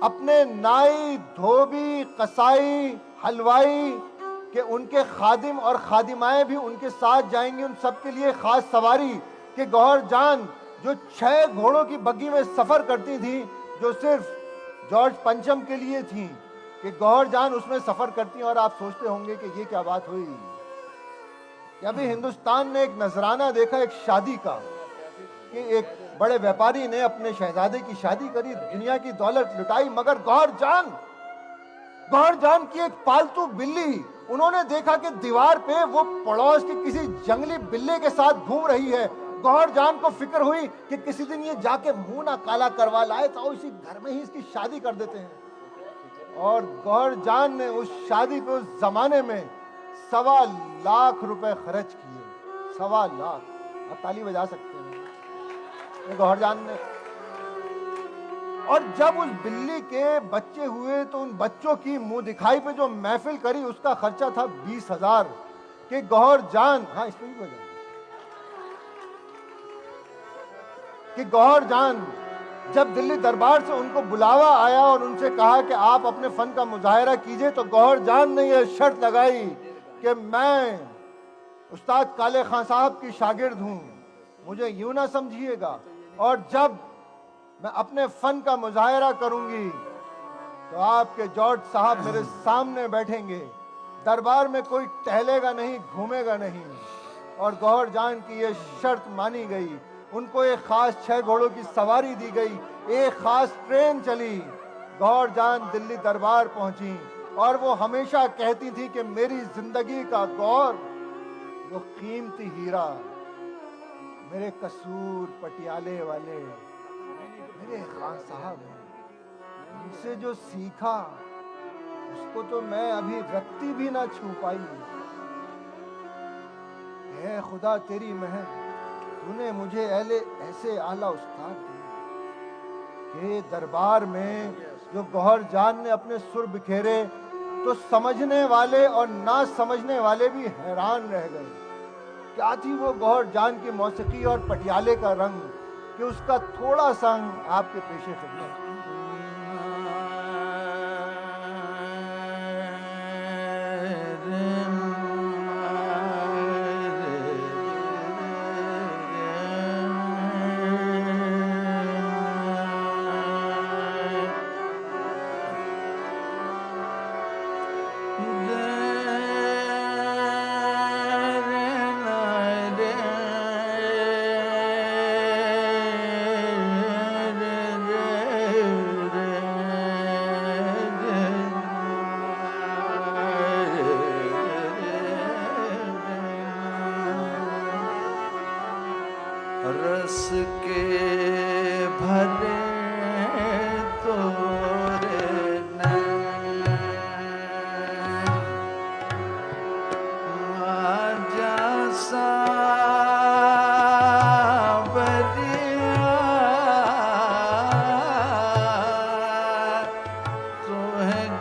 Speaker 2: अपने नाई, धोबी, कसाई, हलवाई के उनके खादिम और खादिमाएं भी उनके साथ जाएंगी, उन सब के लिए खास सवारी। कि गौहर जान जो 6 घोड़ों की बग्गी में सफर करती थी, जो सिर्फ जॉर्ज पंचम के लिए थी, कि गौहर जान उसमें सफर करती हैं। और आप सोचते होंगे कि ये क्या बात हुई। अभी हिंदुस्तान ने एक नजराना देखा एक शादी का, कि एक बड़े व्यापारी ने अपने शहजादे की शादी करी, दुनिया की दौलत लुटाई, मगर गौहर जान की एक पालतू बिल्ली, उन्होंने देखा कि दीवार पे वो पड़ोस के किसी जंगली बिल्ले के साथ घूम रही है। गौहर जान को फिक्र हुई कि किसी दिन ये जाके मुंह ना काला करवा लाए तो इसी घर में ही इसकी शादी कर देते हैं। और गौहर जान ने उस शादी पे उस जमाने में 1.25 लाख रुपए खर्च किए। 1.25 लाख, आप ताली बजा सकते हैं गौहर जान ने। और जब उस बिल्ली के बच्चे हुए तो उन बच्चों की मुंह दिखाई पे जो महफिल करी उसका खर्चा था 20,000। कि गौहर जान, हाँ इसमें भी बजा, कि गौहर जान जब दिल्ली दरबार से उनको बुलावा आया और उनसे कहा कि आप अपने फन का मुजाहिरा कीजिए, तो गौहर जान ने यह शर्त लगाई कि मैं उस्ताद काले खान साहब की शागिर्द हूं, मुझे यूं ना समझिएगा, और जब मैं अपने फन का मुजाहिरा करूंगी तो आपके जॉर्ज साहब मेरे सामने बैठेंगे, दरबार में कोई टहलेगा नहीं, घूमेगा नहीं। और गौहर जान की यह शर्त मानी गई। उनको एक खास 6 घोड़ों की सवारी दी गई, एक खास ट्रेन चली, गौहर जान दिल्ली दरबार पहुंची। और वो हमेशा कहती थी कि मेरी जिंदगी का गौर, वो कीमती हीरा, मेरे कसूर पटियाले वाले मेरे खान साहब, उनसे जो सीखा उसको तो मैं अभी रत्ती भी ना छू पाई। है खुदा तेरी मेहर, तूने मुझे ऐसे आला उस्ताद दिए कि दरबार में जो गौहर जान ने अपने सुर बिखेरे तो समझने वाले और ना समझने वाले भी हैरान रह गए। क्या थी वो गौहर जान की मौसीकी और पटियाले का रंग, कि उसका थोड़ा संग आपके पेशे खिदमत।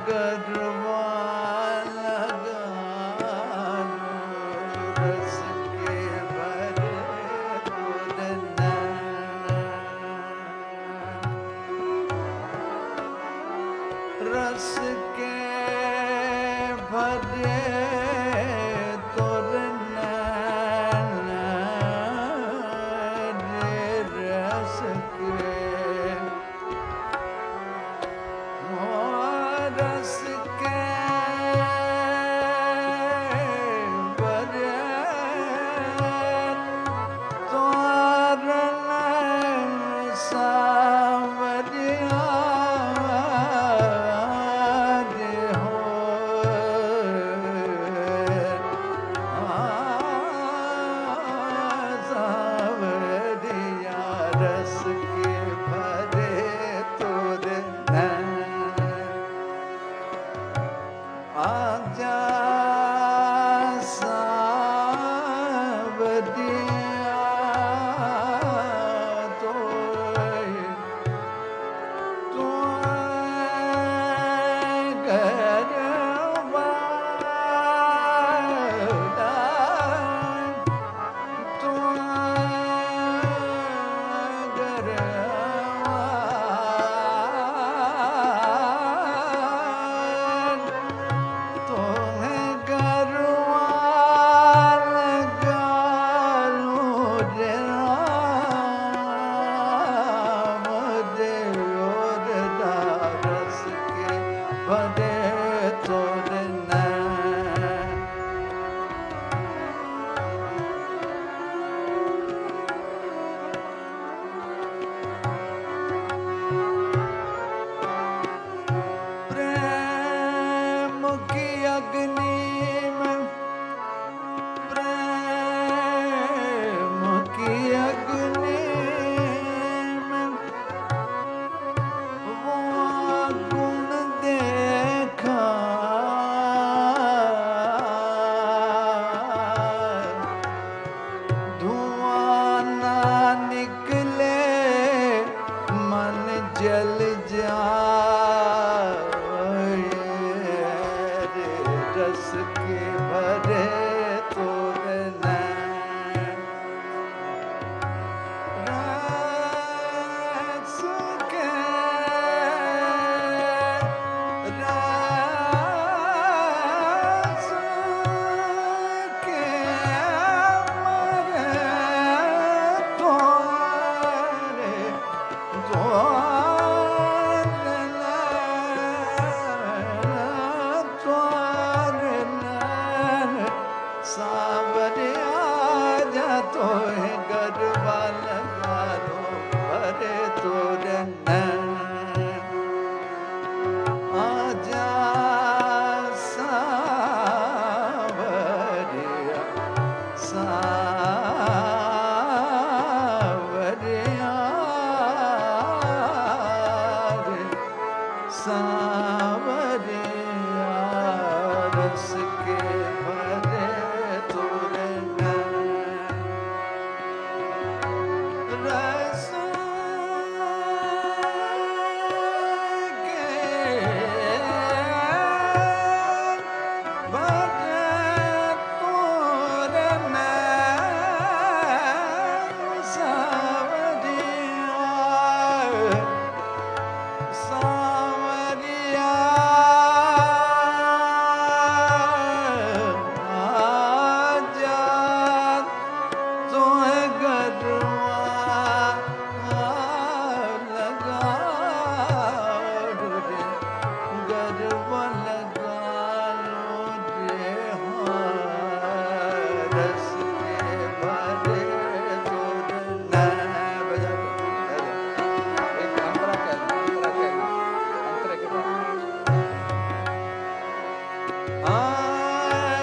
Speaker 1: गरबा लगा लो, रस के भरे तुरना। रस के भरे तुरना रे, रस के रस के भरे तुरना सावरिया रे हो। सावरिया रस के भरे तुरना। आजा सावरिया गरबा तुम्हें गरबा लगा लो रे राम देव रे रस के भरे तुरना। प्रेम की अग्नि में, प्रेम की अग्नि में वो गुण देखा। धुआं ना निकले मन जल जाए रे, रस के भरे तुरना। रस के रस के मरे तोरे सावरिया जा तो है गरबा लगा लो भरे तुरना। आजा सावरिया सावरिया रे, सावरिया रस के भरे तुरना। रस के भरे तुरना। सावरिया सावरिया आजा तुम्हें गरबा लगा लो रे, गरबा लगा लो रे हाँ, रस के भरे तुरना। बजा एक अंतरा कह दो, अंतरा कह दो, अंतरा के बाद आए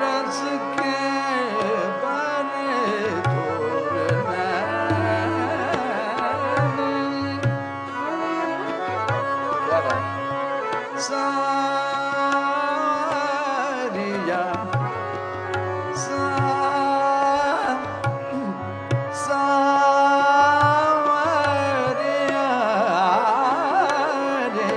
Speaker 1: रस के भरे तुरना। क्या बात। सारिया सा सावरिया रे,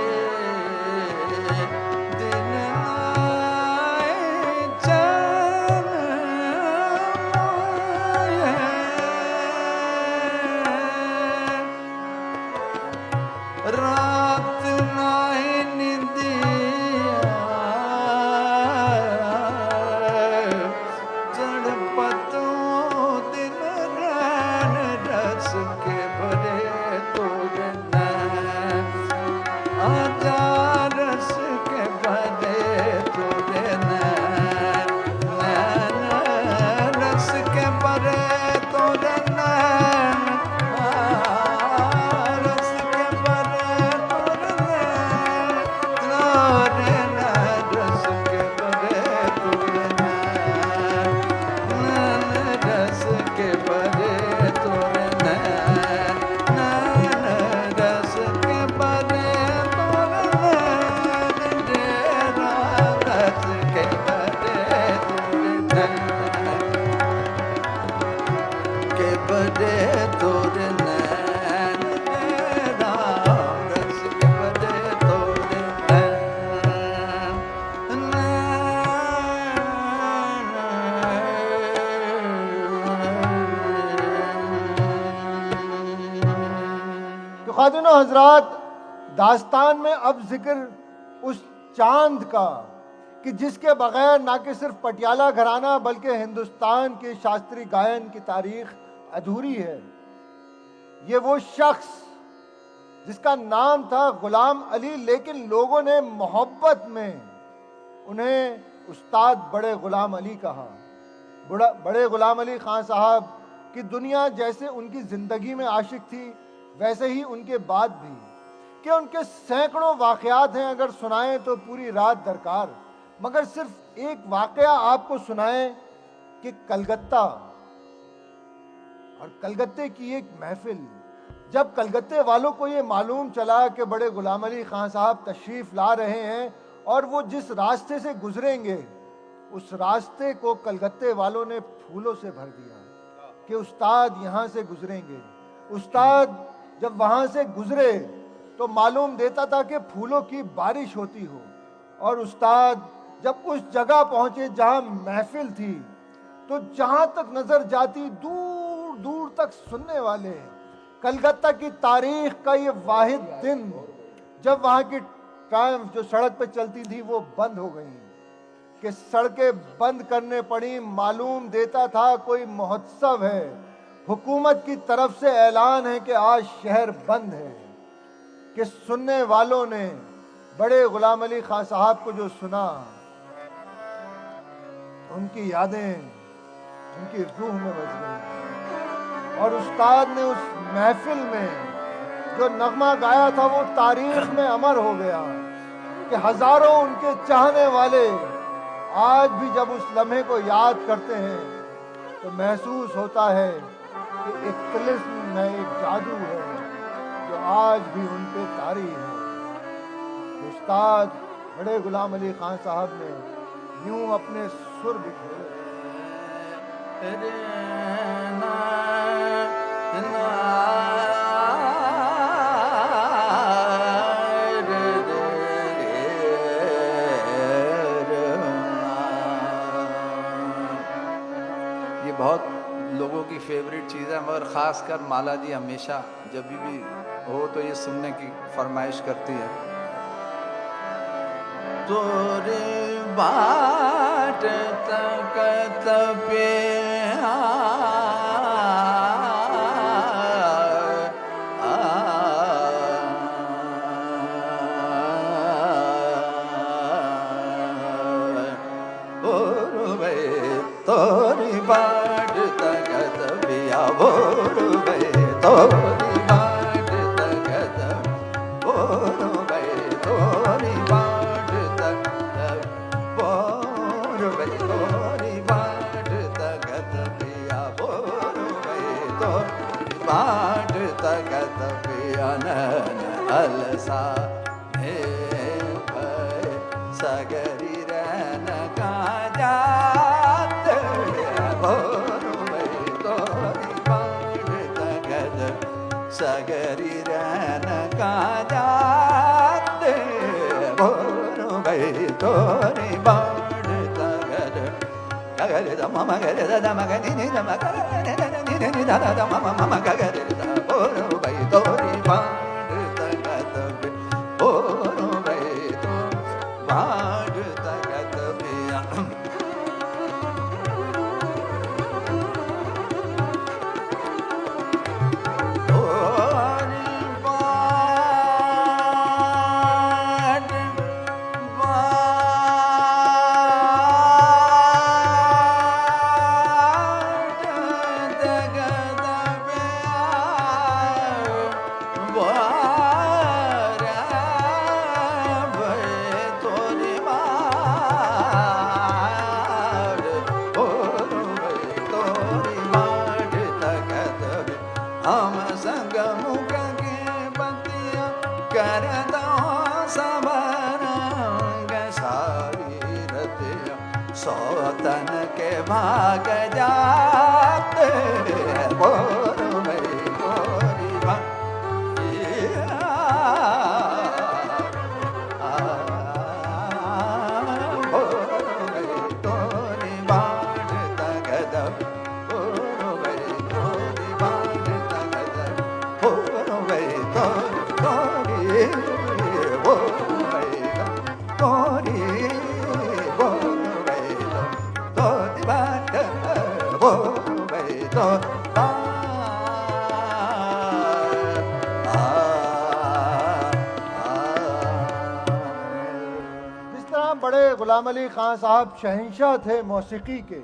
Speaker 1: रस के भरे तोरे नैन, नैन रस के भरे तोरे नैन, रस के भरे तोरे नैन, तोरे नैन रस के भरे तोरे नैन, नैन रस के भरे तोरे नैन, नैन रस के भरे तोरे नैन, डेरा रस के भरे तोरे नैन, के भरे तोरे नैन, डेरा रस के भरे तोरे नैन।
Speaker 2: तो खादिनो हजरात, दास्तान में अब जिक्र उस चांद का कि जिसके बगैर ना कि सिर्फ पटियाला घराना बल्कि हिंदुस्तान के शास्त्रीय गायन की तारीख अधूरी है। ये वो शख्स जिसका नाम था गुलाम अली, लेकिन लोगों ने मोहब्बत में उन्हें उस्ताद बड़े गुलाम अली कहा। बड़े गुलाम अली खान साहब की दुनिया जैसे उनकी ज़िंदगी में आशिक थी, वैसे ही उनके बाद भी, कि उनके सैकड़ों वाक़यात हैं, अगर सुनाएं तो पूरी रात दरकार। मगर सिर्फ एक वाक़या आपको सुनाएं कि कलकत्ता और कलकत्ते की एक महफिल, जब कलकत्ते वालों को ये मालूम चला कि बड़े गुलाम अली खान साहब तशरीफ़ ला रहे हैं और वो जिस रास्ते से गुजरेंगे, उस रास्ते को कलकत्ते वालों ने फूलों से भर दिया कि उस्ताद यहाँ से गुजरेंगे। उस्ताद जब वहाँ से गुजरे तो मालूम देता था कि फूलों की बारिश होती हो। और उस्ताद जब उस जगह पहुँचे जहाँ महफिल थी, तो जहाँ तक नज़र जाती दूर दूर तक सुनने वाले। कलकत्ता की तारीख का ये वाहिद दिन जब वहाँ की ट्राम जो सड़क पे चलती थी वो बंद हो गई, कि सड़कें बंद करने पड़ी। मालूम देता था कोई महोत्सव है, हुकूमत की तरफ से ऐलान है कि आज शहर बंद है। कि सुनने वालों ने बड़े गुलाम अली खान साहब को जो सुना, उनकी यादें उनकी रूह में बज गई। और उस्ताद ने उस महफिल में जो नगमा गाया था वो तारीख में अमर हो गया, कि हजारों उनके चाहने वाले आज भी जब उस लम्हे को याद करते हैं तो महसूस होता है कि एक तिलिस्म है, एक जादू है जो आज भी उन पे तारी है। उस्ताद बड़े गुलाम अली खान साहब ने यूं अपने सुर बिखेरे।
Speaker 1: ये बहुत लोगों की फेवरेट चीज़ है, मगर ख़ासकर माला जी हमेशा जब भी हो तो ये सुनने की फरमाइश करती है। तोरे बाट तकत पे तोरी बाट तकत पिया बोर भे, तोरी बाट तकत बोर भे, तोरी बाट तकत बोर भे, तोरी बाट तकत पिया बोर भे, तोरी बाट तकत पिया नैन अलसा हे भय सगरी रैन काजा सगरी रैन का जाते बोरो भाई तोरी बाट तगर गगर द मम गरे द मग नि नि द मग नि नि नि द द मम मम गगर द बोरो भाई तोरी बाट तगत बोरो भाई तो बाट तगत पिया। सौतन के भाग जाते बोर भई गोरी
Speaker 2: जिस तरह बड़े गुलाम अली खान साहब शहंशाह थे मौसीकी के,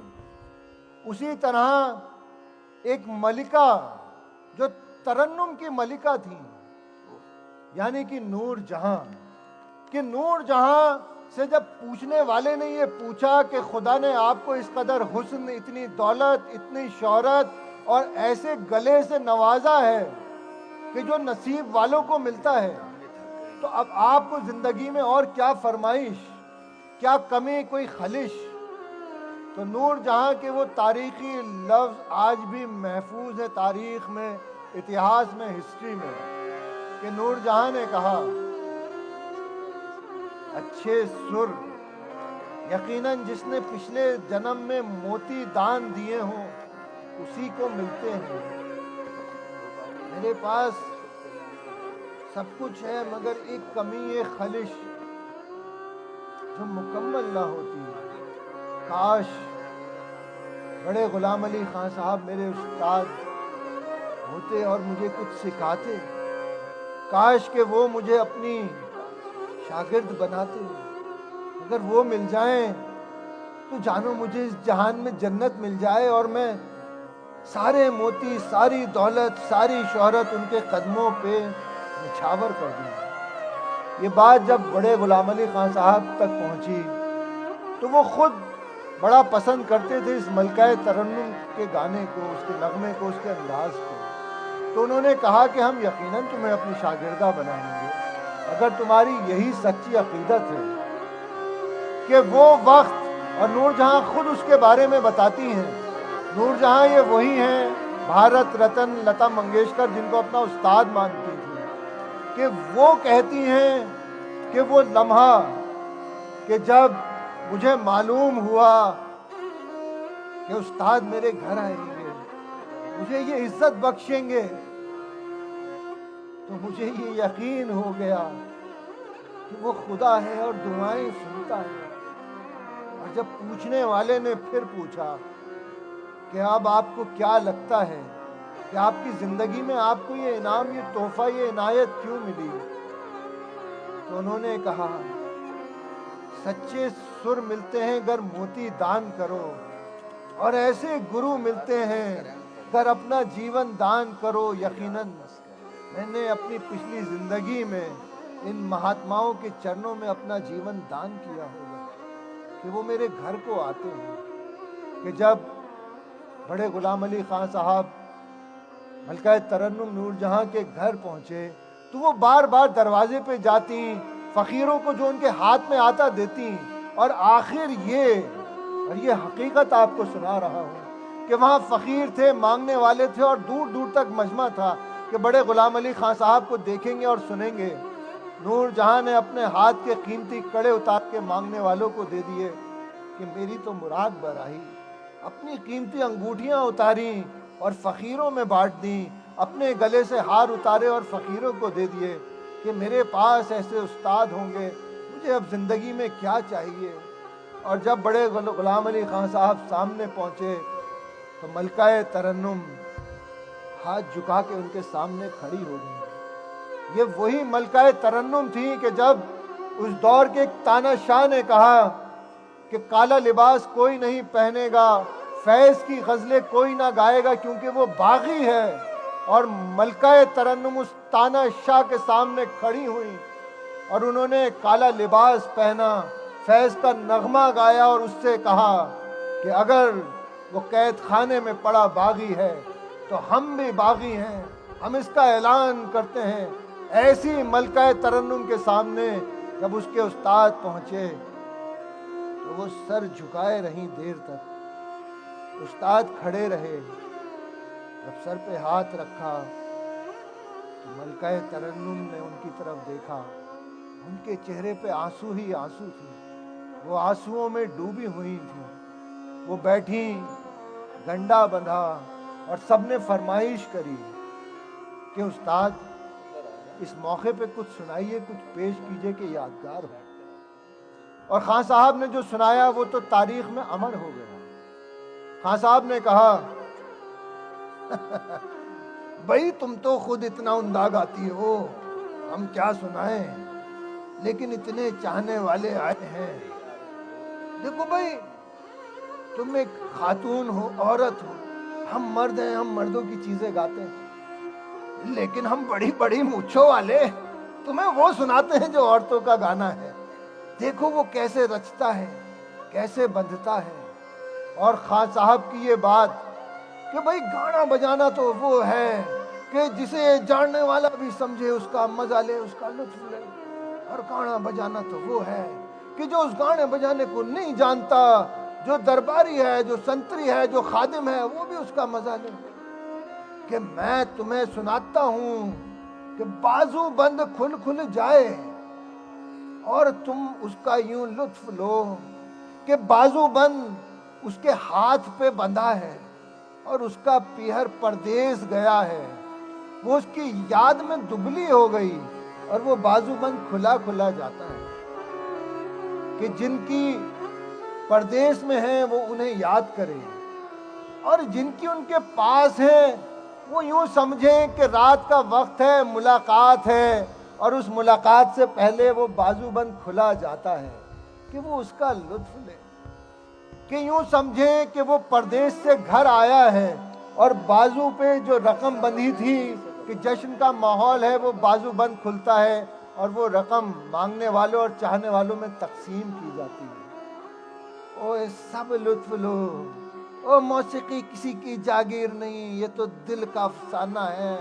Speaker 2: उसी तरह एक मलिका जो तरन्नुम की मलिका थी, यानी कि नूर जहां, कि नूर जहां से जब पूछने वाले ने ये पूछा कि खुदा ने आपको इस कदर हुस्न, इतनी दौलत, इतनी शोहरत और ऐसे गले से नवाजा है कि जो नसीब वालों को मिलता है, तो अब आपको जिंदगी में और क्या फरमाइश, क्या कमी, कोई खलिश। तो नूर जहां के वो तारीखी लफ्ज आज भी महफूज है तारीख में, इतिहास में, हिस्ट्री में, कि नूर जहां ने कहा, अच्छे सुर यकीनन जिसने पिछले जन्म में मोती दान दिए हों उसी को मिलते हैं। मेरे पास सब कुछ है मगर एक कमी, एक खलिश जो मुकम्मल ना होती। काश बड़े गुलाम अली खान साहब मेरे उस्ताद होते और मुझे कुछ सिखाते, काश के वो मुझे अपनी शागिर्द बनाते। अगर वो मिल जाएं तो जानो मुझे इस जहान में जन्नत मिल जाए और मैं सारे मोती, सारी दौलत, सारी शोहरत उनके कदमों पे निछावर कर दूं। ये बात जब बड़े गुलाम अली खान साहब तक पहुंची तो वो खुद बड़ा पसंद करते थे इस मलकाए तरन्नुम के गाने को, उसके नगमे को, उसके अंदाज को। तो उन्होंने कहा कि हम यकीनन तुम्हें अपनी शागिर्दा बनाएंगे अगर तुम्हारी यही सच्ची अकीदत है। कि वो वक्त, और नूरजहां खुद उसके बारे में बताती हैं, नूरजहां ये वही हैं भारत रत्न लता मंगेशकर जिनको अपना उस्ताद मानती थी, कि वो कहती हैं कि वो लम्हा कि जब मुझे मालूम हुआ कि उस्ताद मेरे घर आएंगे, मुझे ये इज्जत बख्शेंगे, तो मुझे ये यकीन हो गया कि वो खुदा है और दुआएं सुनता है। और जब पूछने वाले ने फिर पूछा कि अब आपको क्या लगता है कि आपकी जिंदगी में आपको ये इनाम, ये तोहफा, ये इनायत क्यों मिली, तो उन्होंने कहा, सच्चे सुर मिलते हैं अगर मोती दान करो, और ऐसे गुरु मिलते हैं अगर अपना जीवन दान करो। यकीनन मैंने अपनी पिछली जिंदगी में इन महात्माओं के चरणों में अपना जीवन दान किया होगा कि वो मेरे घर को आते हैं। कि जब बड़े गुलाम अली खान साहब मलकाए तरन्नुम नूरजहां के घर पहुंचे तो वो बार बार दरवाजे पे जाती, फ़कीरों को जो उनके हाथ में आता देती, और आखिर ये हकीकत आपको सुना रहा हूँ कि वहाँ फ़कीर थे, मांगने वाले थे, और दूर दूर तक मजमा था कि बड़े गुलाम अली खान साहब को देखेंगे और सुनेंगे। नूरजहां ने अपने हाथ के कीमती कड़े उतार के मांगने वालों को दे दिए कि मेरी तो मुराद बराही। अपनी कीमती अंगूठियाँ उतारी और फ़कीरों में बांट दी, अपने गले से हार उतारे और फ़कीरों को दे दिए कि मेरे पास ऐसे उस्ताद होंगे, मुझे अब ज़िंदगी में क्या चाहिए। और जब बड़े गुलाम अली खान साहब सामने पहुँचे तो मलकाए तरन्नुम हाथ झुका के उनके सामने खड़ी हो गई। ये वही मलकाए तरन्नुम थी कि जब उस दौर के एक तानाशाह ने कहा कि काला लिबास कोई नहीं पहनेगा, फैज़ की गज़लें कोई ना गाएगा क्योंकि वो बागी है, और मलकाए तरन्नुम उस तानाशाह के सामने खड़ी हुई और उन्होंने काला लिबास पहना, फैज़ का नगमा गाया और उससे कहा कि अगर वो कैद खाने में पड़ा बागी है तो हम भी बागी हैं, हम इसका ऐलान करते हैं। ऐसी मलकाए तरन्नुम के सामने जब उसके उस्ताद पहुँचे तो तो वो सर झुकाए रहीं देर तक। उस्ताद खड़े रहे। जब सर पे हाथ रखा तो मलकाए तरन्नुम ने उनकी तरफ देखा। उनके चेहरे पे आंसू ही आंसू थे, वो आंसुओं में डूबी हुई थी। वो बैठी, गंडा बंधा और सबने फरमाइश करी कि उस्ताद इस मौके पे कुछ सुनाइए, कुछ पेश कीजिए कि यादगार हो। और खान साहब ने जो सुनाया वो तो तारीख में अमर हो गया। खान साहब ने कहा भाई तुम तो खुद इतना उम्दा गाती हो, हम क्या सुनाएं, लेकिन इतने चाहने वाले आए हैं। देखो भाई, तुम एक खातून हो, औरत हो, हम मर्द हैं, हम मर्दों की चीजें गाते हैं, लेकिन हम बड़ी बड़ी मूंछों वाले तुम्हें वो सुनाते हैं जो औरतों का गाना है। देखो वो कैसे रचता है, कैसे बंधता है। और खान साहब की ये बात कि भाई गाना बजाना तो वो है कि जिसे जानने वाला भी समझे, उसका मजा ले, उसका लुत्फ ले। और गाना बजाना तो वो है कि जो उस गाने बजाने को नहीं जानता, जो दरबारी है, जो संतरी है, जो खादिम है, वो भी उसका मजा ले। कि मैं तुम्हें सुनाता हूं कि बाजू बंद खुल खुल जाए और तुम उसका यूं लुत्फ लो कि बाजू बंद उसके हाथ पे बंधा है और उसका पीहर परदेस गया है। वो उसकी याद में दुबली हो गई और वो बाजूबंद खुला खुला जाता है। कि जिनकी परदेश में है वो उन्हें याद करे, और जिनकी उनके पास है वो यूं समझें कि रात का वक्त है, मुलाकात है, और उस मुलाकात से पहले वो बाजूबंद खुला जाता है कि वो उसका लुत्फ ले। कि यूं समझें कि वो परदेश से घर आया है और बाजू पे जो रकम बंधी थी कि जश्न का माहौल है, वो बाजू बंद खुलता है और वो रकम मांगने वालों और चाहने वालों में तकसीम की जाती है। ओए सब लुत्फ लो, ओ मौसीकी किसी की जागीर नहीं, ये तो दिल का अफसाना है।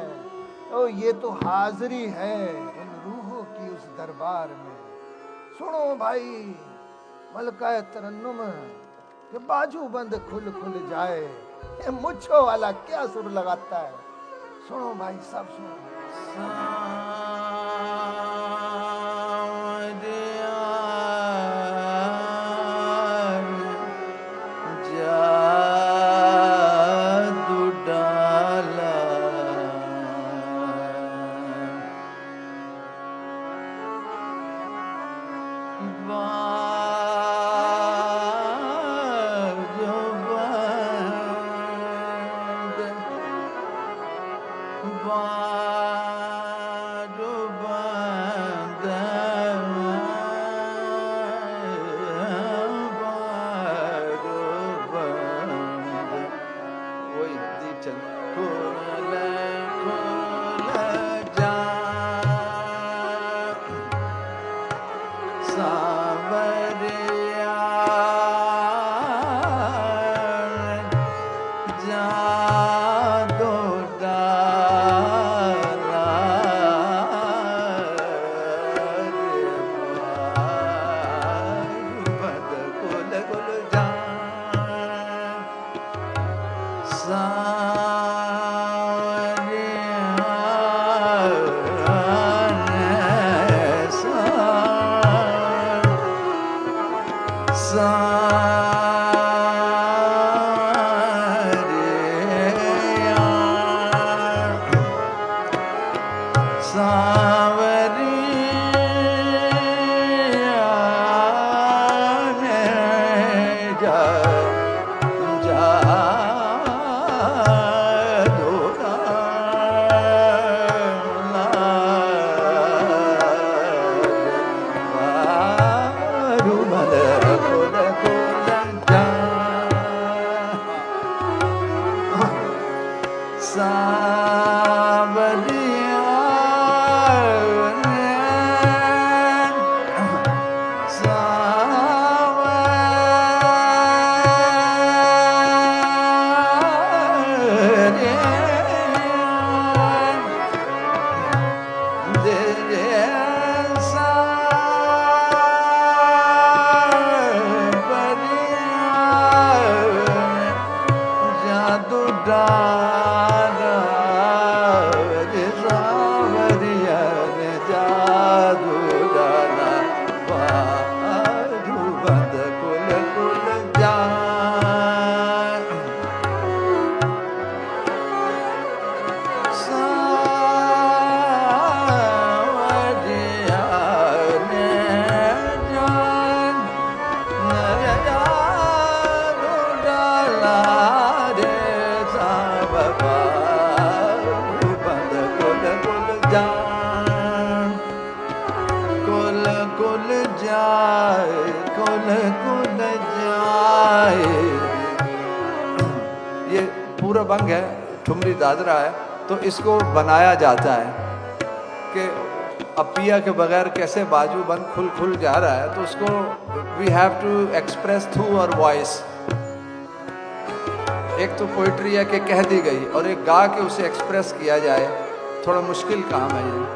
Speaker 2: ओ ये तो हाजिरी है उन रूहों की उस दरबार में। सुनो भाई, मलकाए तरन्नुम कि बाजू बंद खुल खुल जाए, ये मुझो वाला क्या सुर लगाता है। सुनो भाई, सब सुनो।
Speaker 1: जाए, कुल कुल जाए। ये पूरब अंग है, ठुमरी दादरा है, तो इसको बनाया जाता है कि अपिया के बगैर कैसे बाजू बंद खुल खुल जा रहा है, तो उसको we have to express through our voice. एक तो पोइट्री है कि कह दी गई, और एक गा के उसे एक्सप्रेस किया जाए, थोड़ा मुश्किल काम है ये।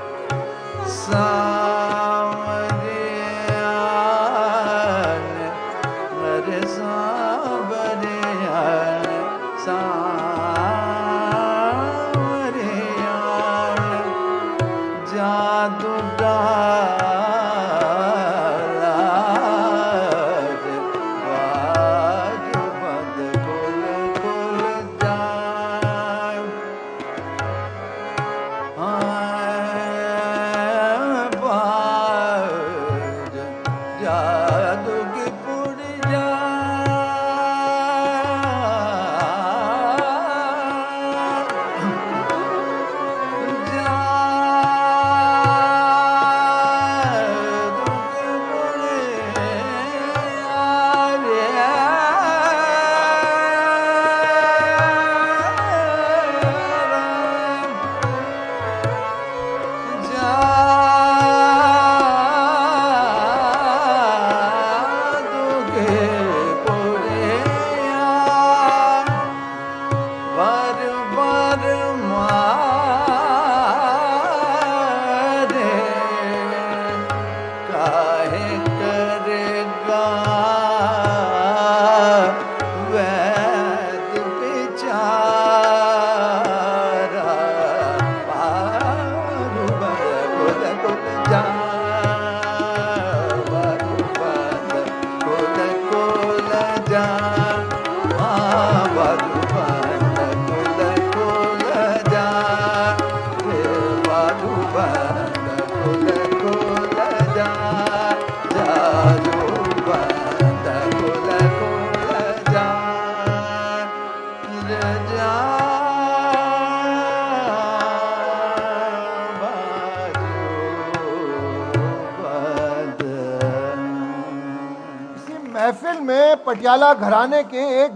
Speaker 2: महफिल में पटियाला घराने के एक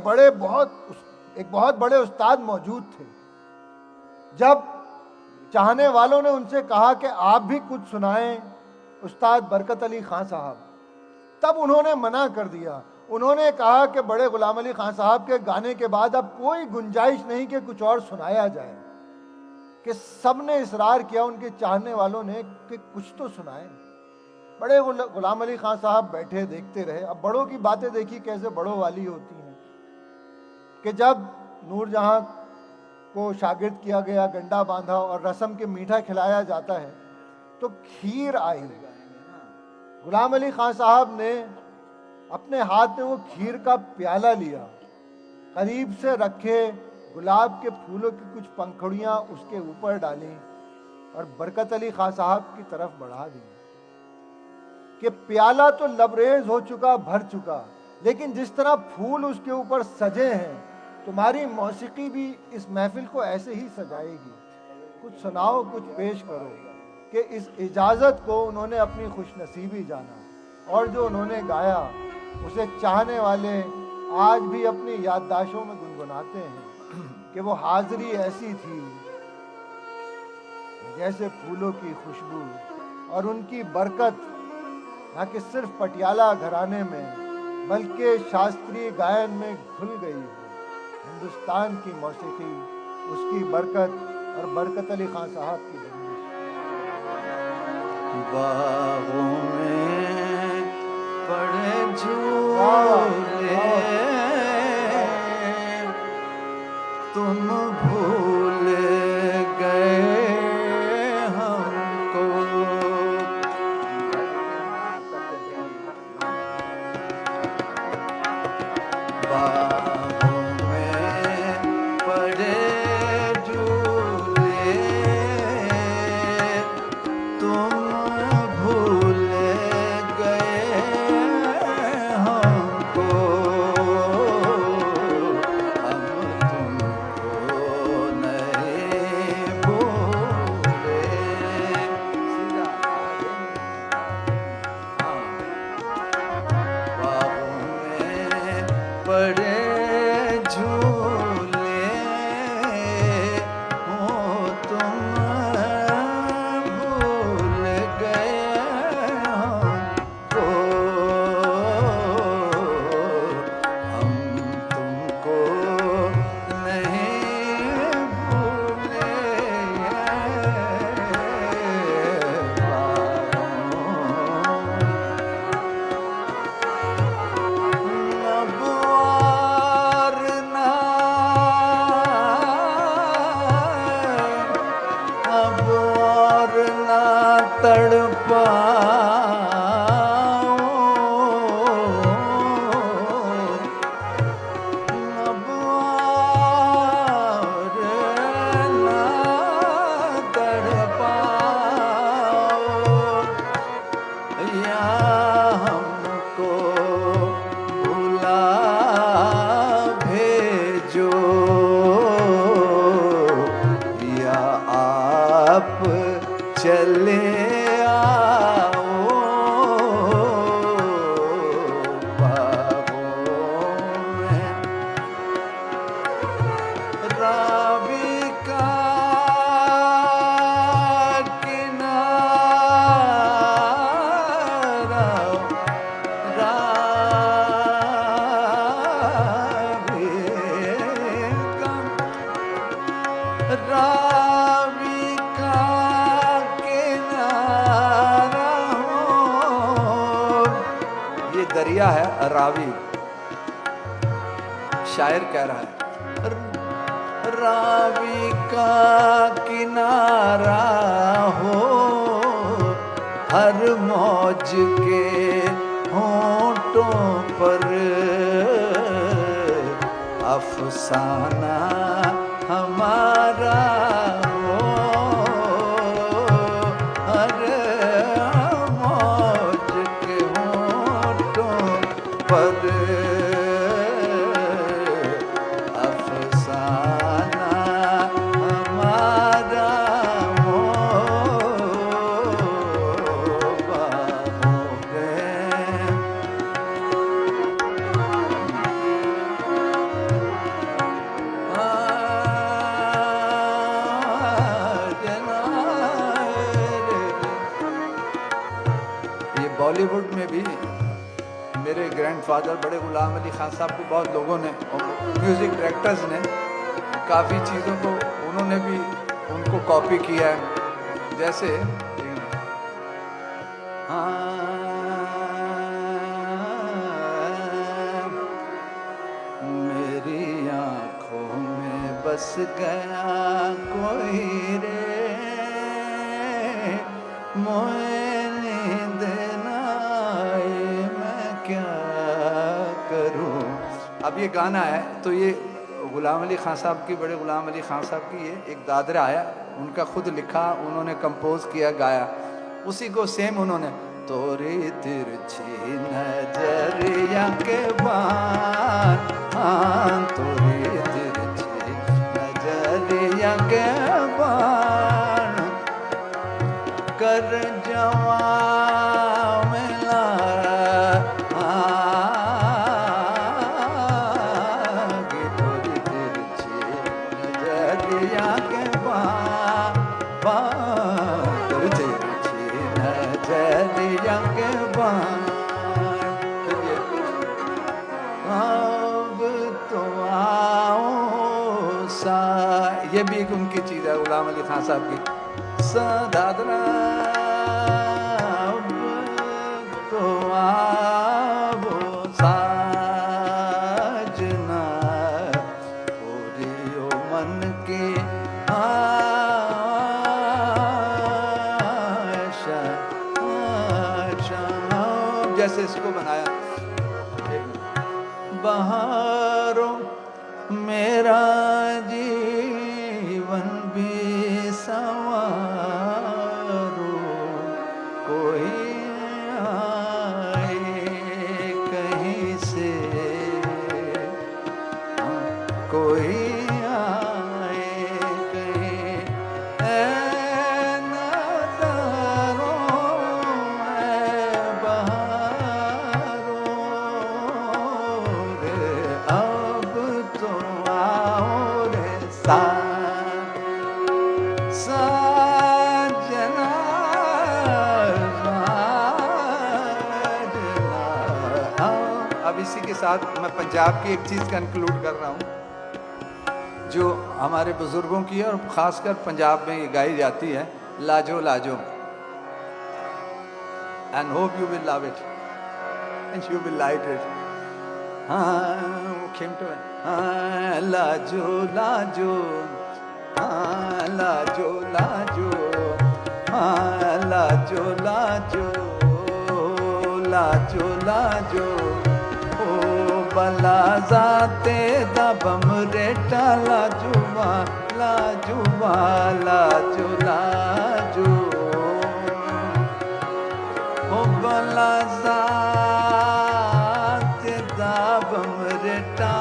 Speaker 2: बहुत बड़े उस्ताद मौजूद थे। जब चाहने वालों ने उनसे कहा कि आप भी कुछ सुनाएं उस्ताद बरकत अली खां साहब, तब उन्होंने मना कर दिया। उन्होंने कहा कि बड़े गुलाम अली खां साहब के गाने के बाद अब कोई गुंजाइश नहीं कि कुछ और सुनाया जाए, कि सबने इसरार किया, उनके चाहने वालों ने, कि कुछ तो सुनाएं। बड़े गुलाम अली खां साहब बैठे देखते रहे। अब बड़ों की बातें देखी कैसे बड़ों वाली होती हैं, कि जब नूरजहां को शागिर्द किया गया, गंडा बांधा और रस्म के मीठा खिलाया जाता है, तो खीर आई। गुलाम अली खां साहब ने अपने हाथ में वो खीर का प्याला लिया, करीब से रखे गुलाब के फूलों की कुछ पंखुड़ियां उसके ऊपर डाली और बरकत अली खां साहब की तरफ बढ़ा दी कि प्याला तो लबरेज हो चुका, भर चुका, लेकिन जिस तरह फूल उसके ऊपर सजे हैं, तुम्हारी मौसीकी भी इस महफिल को ऐसे ही सजाएगी। कुछ सुनाओ, कुछ पेश करो। कि इस इजाज़त को उन्होंने अपनी खुशनसीबी जाना, और जो उन्होंने गाया उसे चाहने वाले आज भी अपनी याददाश्तों में गुनगुनाते हैं कि वो हाज़री ऐसी थी जैसे फूलों की खुशबू, और उनकी बरकत न कि सिर्फ पटियाला घराने में बल्कि शास्त्रीय गायन में घुल गई है। हिंदुस्तान की मौसीकी, उसकी बरकत और बरकत अली खां साहब की बंदिश।
Speaker 1: बागों में पड़े झूले तुम भूल गए हमको, बागों में पड़े झूले तुम भूल बड़े झूले हो तुम, भूल गए हमको, हम तुमको नहीं भूले अब और ना, अब और ना तड़पाओ, अब और ना तड़पाओ, या हमको भुला भेजो, या आप चले आओ बागों में। रावी का किनारा, रावी का किनारा हो। ये दरिया है रावी, शायर कह रहा है रावी का किनारा हो, हर मौज के होंठों पर अफसाना हमारा हो, हर मौज के होंठों पर अफसाना हमारा हो, बाहों में। ये बॉलीवुड में भी मेरे ग्रैंडफादर बड़े गुलाम अली खान साहब को बहुत लोगों ने, म्यूज़िक डायरेक्टर्स ने काफ़ी चीज़ों को उन्होंने भी उनको कॉपी किया है। जैसे मेरी आँखों में बस गया कोई रे, मोए नींद ना आए मैं क्या करूं। अब ये गाना है तो ये गुलाम अली खान साहब की, बड़े गुलाम अली खान साहब की, ये एक दादरा आया उनका, खुद लिखा, उन्होंने कंपोज किया, गाया, उसी को सेम उन्होंने। तोरी तिरछी नजरिया के बान, हाँ तोरी तिरछी नजरिया के बान, कर जवा मिला आगे, तोरी तिरछी नजरिया के बान, तोरी तिरछी नजरिया के बान। अब तो आओ सा, ये भी एक उनकी चीज़ है गुलाम अली खान साहब की। दादरा अब तो आओ साजना, पूरी ओ मन की आशा, आशा। जैसे इसको बनाया बहारों मेरा जीवन भी संवारो, कोई आए कहीं से, कोई आए कहीं, ऐ नज़ारों ऐ बहारों रे, इसी के साथ मैं पंजाब की एक चीज़ कंक्लूड कर रहा हूँ जो हमारे बुजुर्गों की है और ख़ासकर पंजाब में ये गाई जाती है, Lajo Lajo, and hope you will love it and you will like it. हाँ खिमटो है, हाँ लाजो लाजो, हाँ लाजो लाजो, हाँ लाजो लाजो, लाजो लाजो, ओ बला जाते दबम रेटा लाजुबा लाजुबा लाजो लाजो, ओ बला जाते दबम रेटा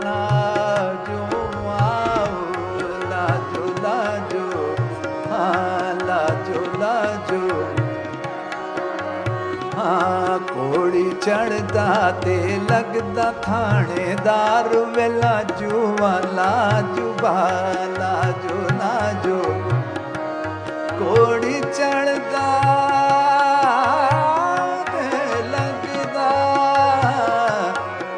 Speaker 1: लाजुबा लाजो लाजो, हाँ लाजो लाजो, हाँ कोड़ी चढ़दा ते लगदा थानेदार वे लाजुबा लाजुबा लाजो लाजो, कोड़ी चढ़दा ते लगदा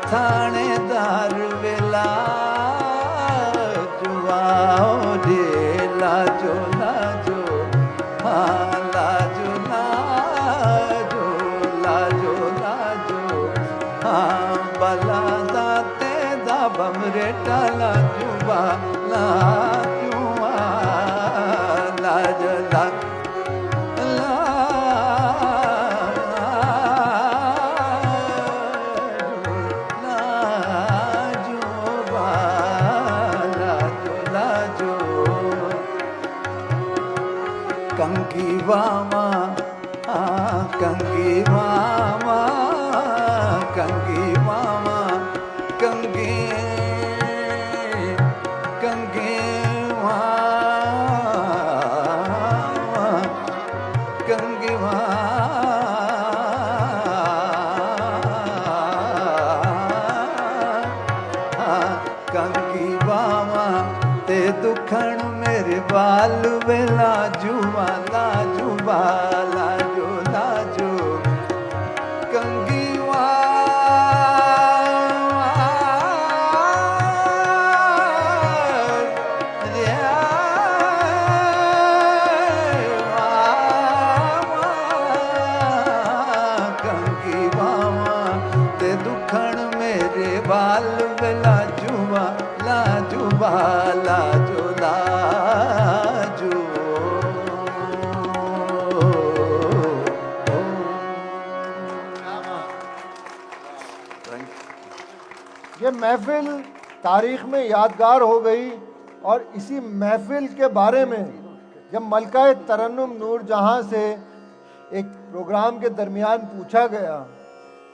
Speaker 1: थानेदार वे लाजुबा रे लाजो लाजो, हाँ लाजो लाजो, लाजो लाजो, हाँ बला जाते दबम रेटा लाजुबा लाजुबा लाजो लाजुबा लाजो लाजो, कंगी वामा, हाँ कंगी वामा, कंगी वामा, कंगी कंगी वामा, कंगी वामा, कंगी वामा ते दुखण मेरे बाल वे लाजुबा लाजुबा लाजो लाजो, कंगी कंगी वामा ते दुखण मेरे बाल वे लाजुबा लाजुबा लाजो लाजो।
Speaker 2: ये महफिल तारीख में यादगार हो गई और इसी महफिल के बारे में जब मलका तरन्नुम नूरजहां से एक प्रोग्राम के दरमियान पूछा गया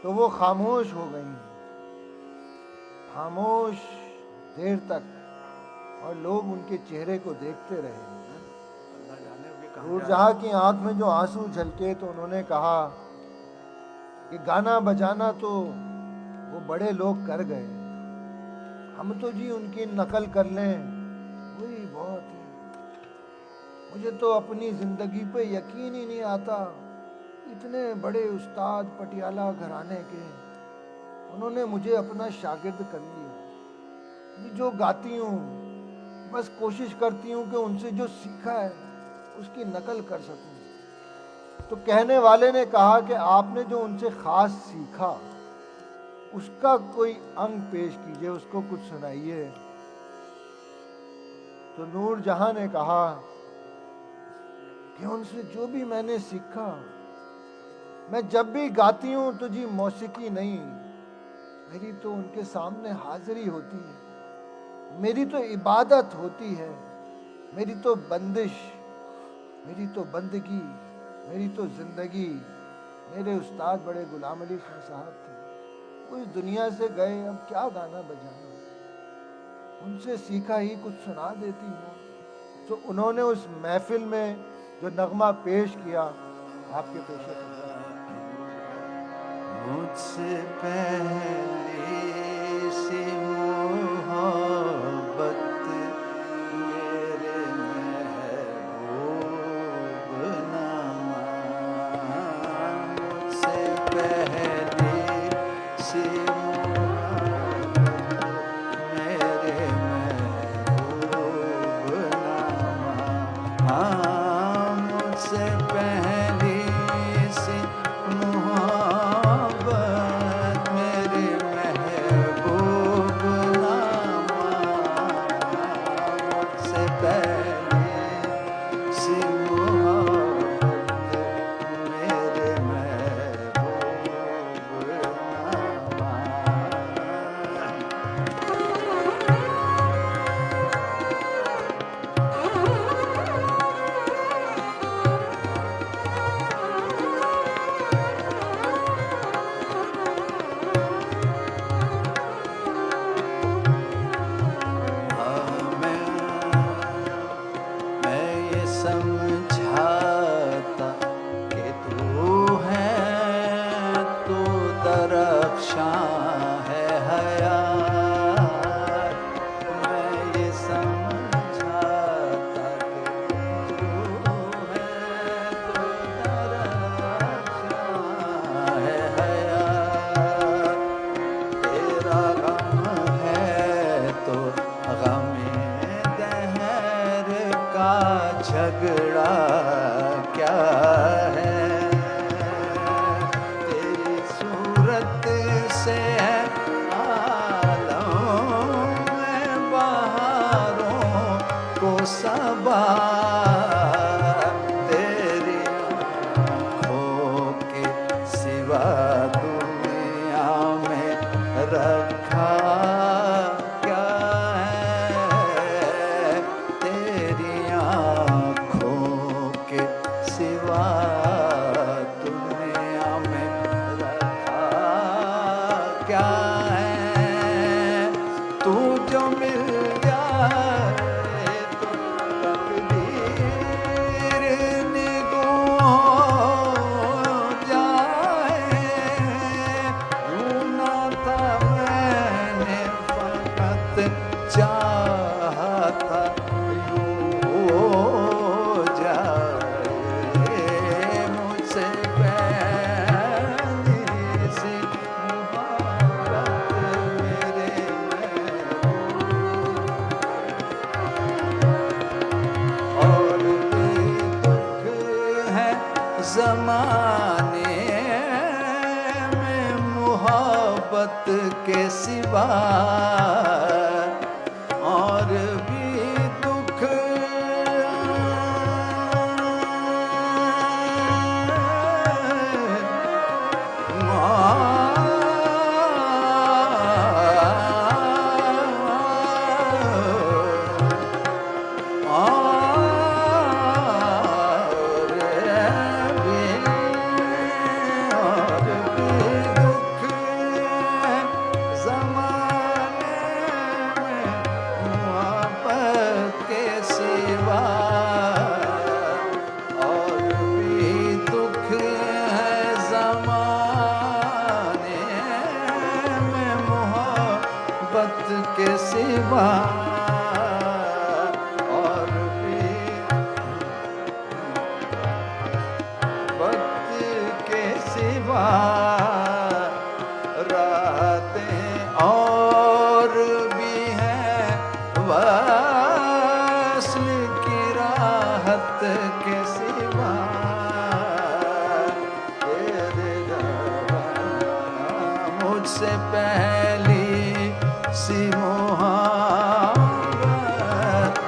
Speaker 2: तो वो खामोश हो गई, खामोश देर तक, और लोग उनके चेहरे को देखते रहे। नूरजहां की आंख में जो आंसू झलके तो उन्होंने कहा कि गाना बजाना तो वो बड़े लोग कर गए, हम तो जी उनकी नकल कर लें वही बहुत है। मुझे तो अपनी जिंदगी पे यकीन ही नहीं आता, इतने बड़े उस्ताद पटियाला घराने के, उन्होंने मुझे अपना शागिर्द कर लिया। जो गाती हूँ बस कोशिश करती हूँ कि उनसे जो सीखा है उसकी नकल कर सकूँ। तो कहने वाले ने कहा कि आपने जो उनसे खास सीखा उसका कोई अंग पेश कीजिए, उसको कुछ सुनाइए। तो नूरजहां ने कहा कि उनसे जो भी मैंने सीखा, मैं जब भी गाती हूँ तो जी मौसीकी नहीं, मेरी तो उनके सामने हाजिरी होती है, मेरी तो इबादत होती है, मेरी तो बंदिश, मेरी तो बंदगी, मेरी तो जिंदगी। मेरे उस्ताद बड़े गुलाम अली खान साहब थे, वो इस दुनिया से गए, अब क्या गाना बजाना, उनसे सीखा ही कुछ सुना देती हूँ। तो उन्होंने उस महफिल में जो नगमा पेश किया आपके पेशे करता हूं।
Speaker 1: मुझसे पहले से मोहब्बत मेरे महबूब नामा, मुझसे पहले से से है आलम में बहारों को सबा, तेरी आँखों के सिवा दुनिया में रखा क्या है, तेरी आँखों के सिवा दुनिया में रखा क्या है। तू जो मिल जाए तो तकदीर निगोह हो जाए, ढूंढा था मैंने फकत चाहता यूं हो जाए, मुझसे पहली सी मोहब्बत मेरे में, और भी दुख है ज़माने में मोहब्बत के सिवा, और भी दुख के सिवा, और भी वक्त के सिवा रातें और भी हैं वस्ल की राहत के सिवा, तेरे जाना मुझसे पहली सी मोहब्बत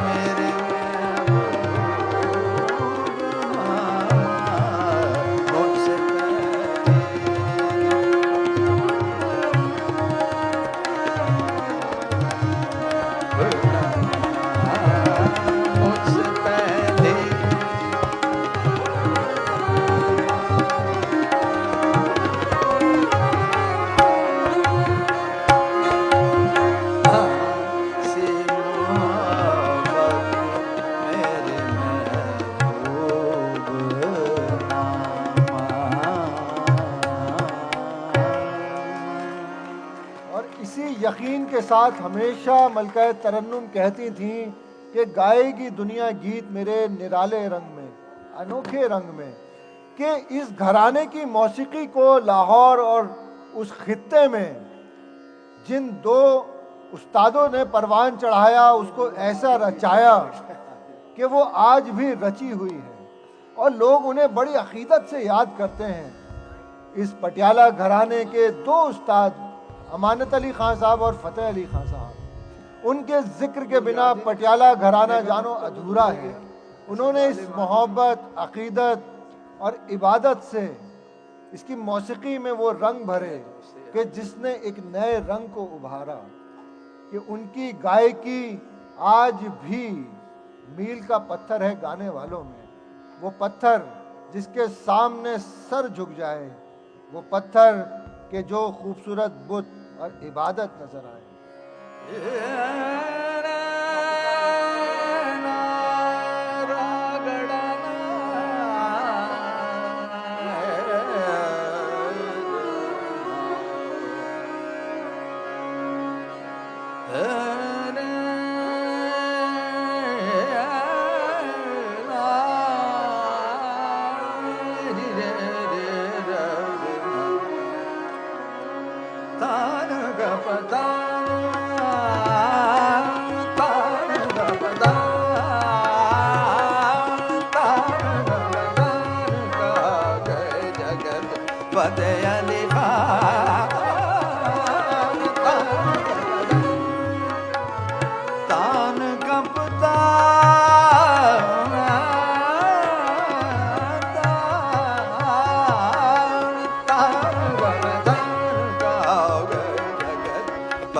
Speaker 1: मेरे महबूब, मुझसे पहले
Speaker 2: यकीन के साथ हमेशा मलका तरन्नुम कहती थीं कि गाएगी दुनिया गीत मेरे निराले रंग में, अनोखे रंग में, कि इस घराने की मौसीकी को लाहौर और उस खित्ते में जिन दो उस्तादों ने परवान चढ़ाया, उसको ऐसा रचाया कि वो आज भी रची हुई है और लोग उन्हें बड़ी अकीदत से याद करते हैं। इस पटियाला घराने के दो उस्ताद अमानत अली खान साहब और फ़तेह अली खान साहब, उनके जिक्र के बिना पटियाला घराना जानो अधूरा है। उन्होंने इस मोहब्बत, अकीदत और इबादत से इसकी मौसीकी में वो रंग भरे कि जिसने एक नए रंग को उभारा, कि उनकी गायकी आज भी मील का पत्थर है गाने वालों में। वो पत्थर जिसके सामने सर झुक जाए, वो पत्थर के जो खूबसूरत बुत और इबादत नजर आए।
Speaker 1: Fateh Ali Khan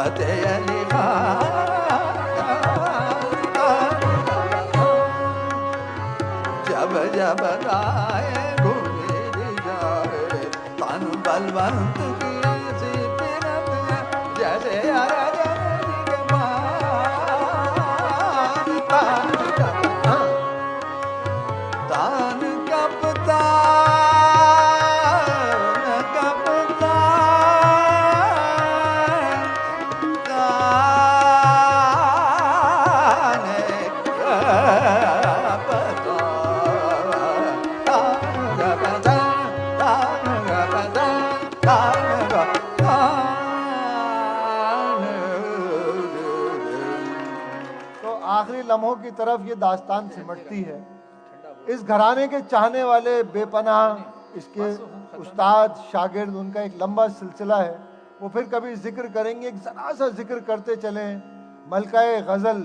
Speaker 1: Fateh Ali Khan जब जब गाए भूमि जाए तन बलवंत की ऐसी पिरत है जैसे अरजन जी के मान तान
Speaker 2: तो आखिरी लम्हों की तरफ ये दास्तान सिमटती है। इस घराने के चाहने वाले बेपनाह इसके उस्ताद शागिर्द, उनका एक लंबा सिलसिला है। वो फिर कभी जिक्र करेंगे। एक ज़रा सा जिक्र करते चलें मलकाए गज़ल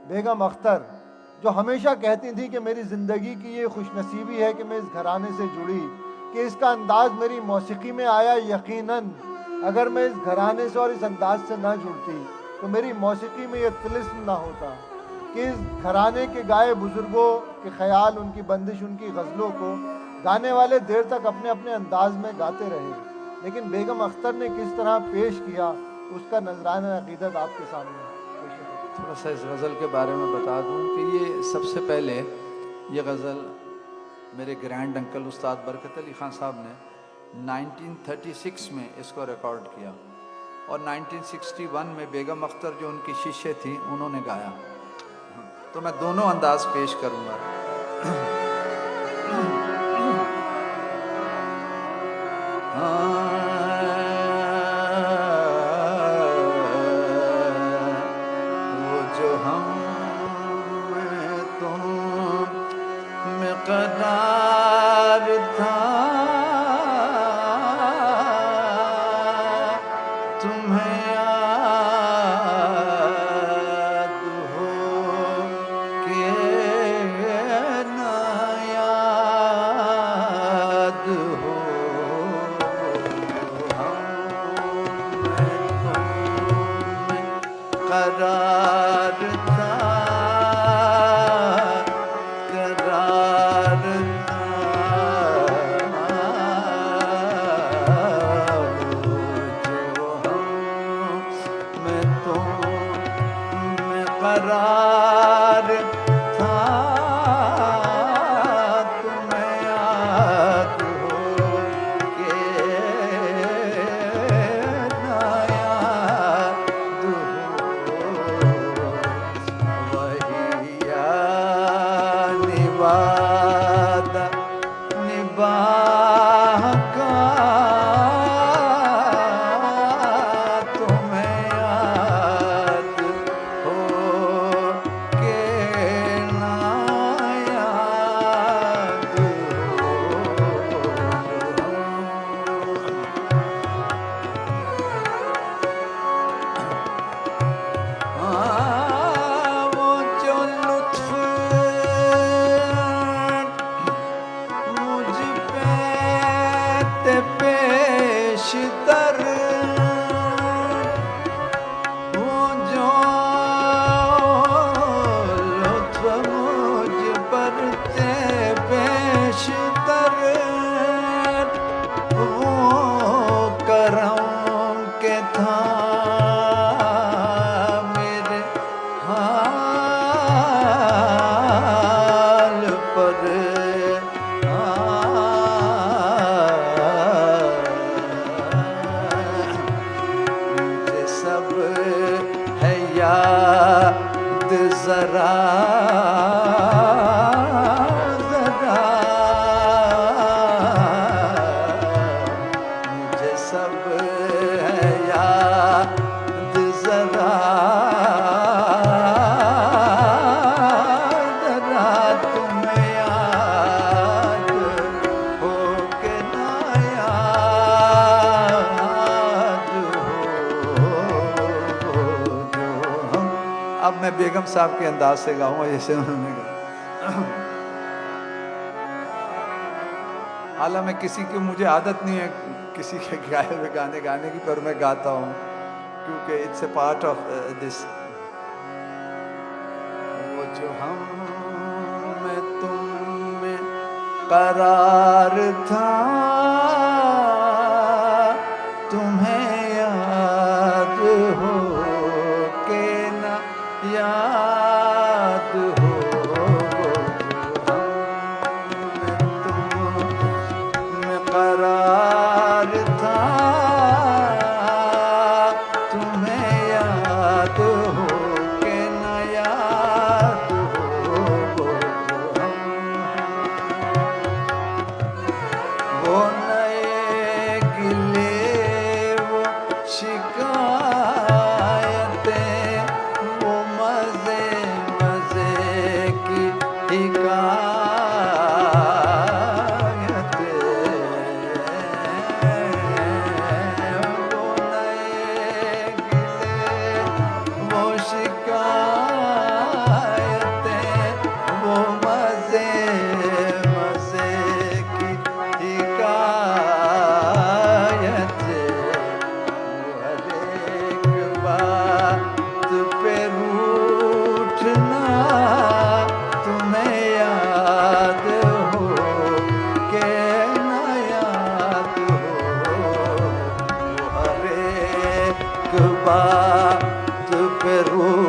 Speaker 2: बेगम अख्तर, जो हमेशा कहती थी कि मेरी ज़िंदगी की ये खुशनसीबी है कि मैं इस घराने से जुड़ी, कि इसका अंदाज़ मेरी मौसीकी में आया। यकीनन अगर मैं इस घराने से और इस अंदाज से ना जुड़ती तो मेरी मौसीकी में ये तिलिस्म ना होता कि इस घराने के गाए बुज़ुर्गों के ख़याल, उनकी बंदिश, उनकी गज़लों को गाने वाले देर तक अपने अपने अंदाज में गाते रहे। लेकिन बेगम अख्तर ने किस तरह पेश किया, उसका नजराना अक़ीदत आपके सामने पेश है।
Speaker 1: थोड़ा सा इस गज़ल के बारे में बता दूं कि ये सबसे पहले ये गज़ल मेरे ग्रैंड अंकल उस्ताद बरकत अली ख़ान साहब ने 1936 में इसको रिकॉर्ड किया और 1961 में बेगम अख्तर जो उनकी शिष्य थी उन्होंने गाया। तो मैं दोनों अंदाज पेश करूँगा। वो जो हम तुम में कदार था, तुम्हें याद हो के ना याद हो, करार था, करार था, जो हम में तुम में करार था, तुम्हें याद हो के ना याद हो, निवादा निबाह का तुम्हें याद हो के ना याद हो। वो जो लुत्फ मुझ पे ते पेशतर, वो जो लुत्फ मुझ पर ते पेशतर, वो करम के था मेरे हाल पर। मुझे सब है याद जरा जरा, मुझे सब है याद जरा जरा, तुम्हें याद हो के ना याद हो, जो हम। अब मैं बेगम साहब के अंदाज से गाऊंगा जैसे उन्होंने गाया। हालांकि किसी की मुझे आदत नहीं है किसी के गाए हुए गाने गाने की, पर मैं गाता हूँ। क्योंकि it's a part of this. वो जो हम में तुम में करार था, तुम्हें याद हो के न याद हो। वो जो हम में तुम में करार था, तुम्हें याद हो के न याद हो। वो नए गिले वो शिकायतें, वो मजे मजे की हिकायतें, वो नए गिले वो शिकायतें, वो मजे मजे की हिकायतें, वो हर एक बात पे रूठना, तुम्हें याद हो के न याद हो। वो हर एक बात पे रूठना,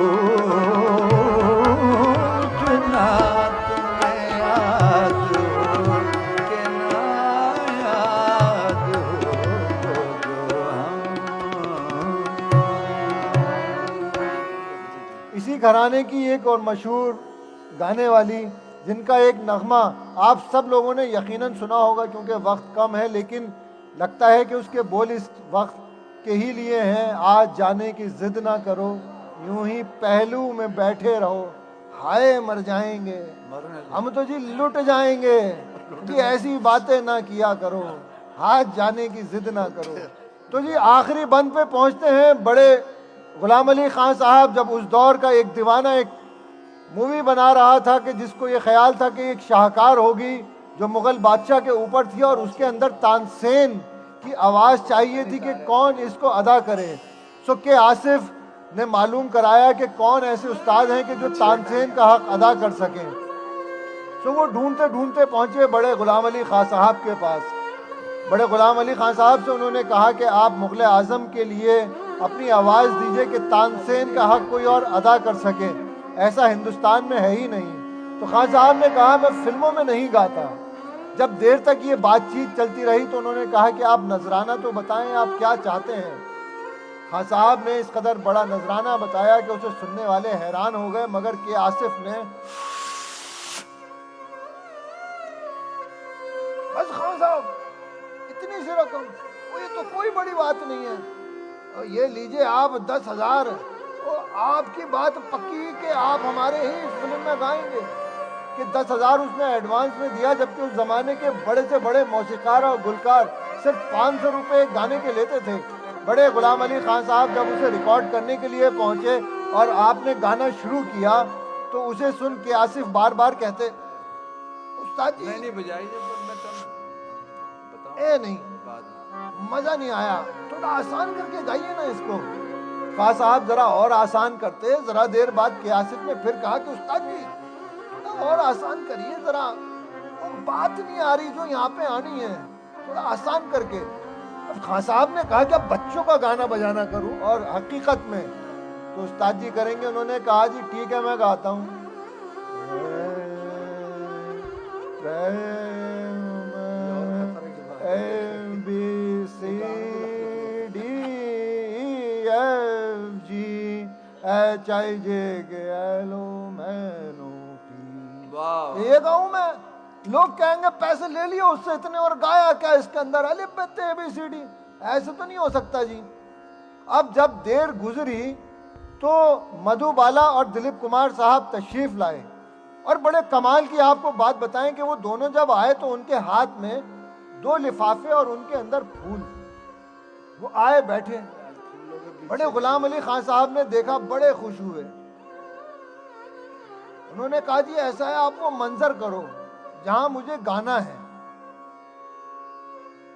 Speaker 1: तुम्हें याद हो के न याद हो। जो हम
Speaker 2: इसी घराने की एक और मशहूर गाने वाली, जिनका एक नगमा आप सब लोगों ने यकीनन सुना होगा क्योंकि वक्त कम है, लेकिन लगता है कि उसके बोल इस वक्त के ही लिए हैं। आज जाने की जिद ना करो, यूं ही पहलू में बैठे रहो, हाय मर जाएंगे हम तो जी लुट जाएंगे, कि ऐसी बातें ना किया करो, हाथ जाने की जिद ना करो। तो जी आखिरी बंद पे पहुंचते हैं। बड़े गुलाम अली खान साहब जब उस दौर का एक दीवाना एक मूवी बना रहा था कि जिसको ये ख्याल था कि एक शाहकार होगी जो मुग़ल बादशाह के ऊपर थी और उसके अंदर तानसेन की आवाज़ चाहिए थी कि कौन इसको अदा करे। सो के आसिफ ने मालूम कराया कि कौन ऐसे उस्ताद हैं कि जो तानसेन का हक अदा कर सकें। सो वो ढूंढते ढूंढते पहुंचे बड़े गुलाम अली खान साहब के पास। बड़े गुलाम अली खान साहब से उन्होंने कहा कि आप मुग़ल आज़म के लिए अपनी आवाज़ दीजिए कि तानसेन का हक कोई और अदा कर सके, ऐसा हिंदुस्तान में है ही नहीं। तो खान साहब ने कहा मैं फिल्मों में नहीं गाता। जब देर तक ये बातचीत चलती रही तो उन्होंने कहा कि आप नजराना तो बताएं, आप क्या चाहते हैं। खान साहब ने इस कदर बड़ा नजराना बताया कि उसे सुनने वाले हैरान हो गए, मगर के आसिफ ने बस खान साहब इतनी सी रकम, ये तो कोई बड़ी बात नहीं है, और ये लीजिए आप 10,000, और आपकी बात पक्की कि आप हमारे ही इस फिल्म में गाएंगे। कि 10,000 उसने एडवांस में दिया, जबकि उस ज़माने के बड़े से बड़े मौसीकार और गुलकार सिर्फ 500 रुपये गाने के लेते थे। बड़े गुलाम अली खान साहब जब उसे रिकॉर्ड करने के लिए पहुँचे और आपने गाना शुरू किया तो उसे सुन के आसिफ बार बार कहते उस्ताद जी
Speaker 1: नहीं बजाई जब मैं तब
Speaker 2: ए नहीं मज़ा नहीं आया, थोड़ा आसान करके गाइए ना इसको। खान साहब जरा और आसान करते। जरा देर बाद के आसिफ ने फिर कहा कि उस्ताद जी और आसान करिए जरा, और बात नहीं आ रही जो यहाँ पे आनी है, थोड़ा आसान करके। अब खान साहब ने कहा कि अब बच्चों का गाना बजाना करूं, और हकीकत में तो उस्ताद जी करेंगे। उन्होंने कहा जी ठीक है मैं गाता हूँ। ये गाऊं मैं, लोग कहेंगे पैसे ले लिए उससे इतने और गाया क्या इसके अंदर, अलिफ बे ते ABCD, ऐसे तो नहीं हो सकता जी। अब जब देर गुजरी तो मधुबाला और दिलीप कुमार साहब तशरीफ लाए, और बड़े कमाल की आपको बात बताएं कि वो दोनों जब आए तो उनके हाथ में 2 लिफाफे और उनके अंदर फूल। वो आए बैठे, बड़े गुलाम अली खान साहब ने देखा, बड़े खुश हुए। उन्होंने कहा जी ऐसा है आप वो मंजर करो जहां मुझे गाना है।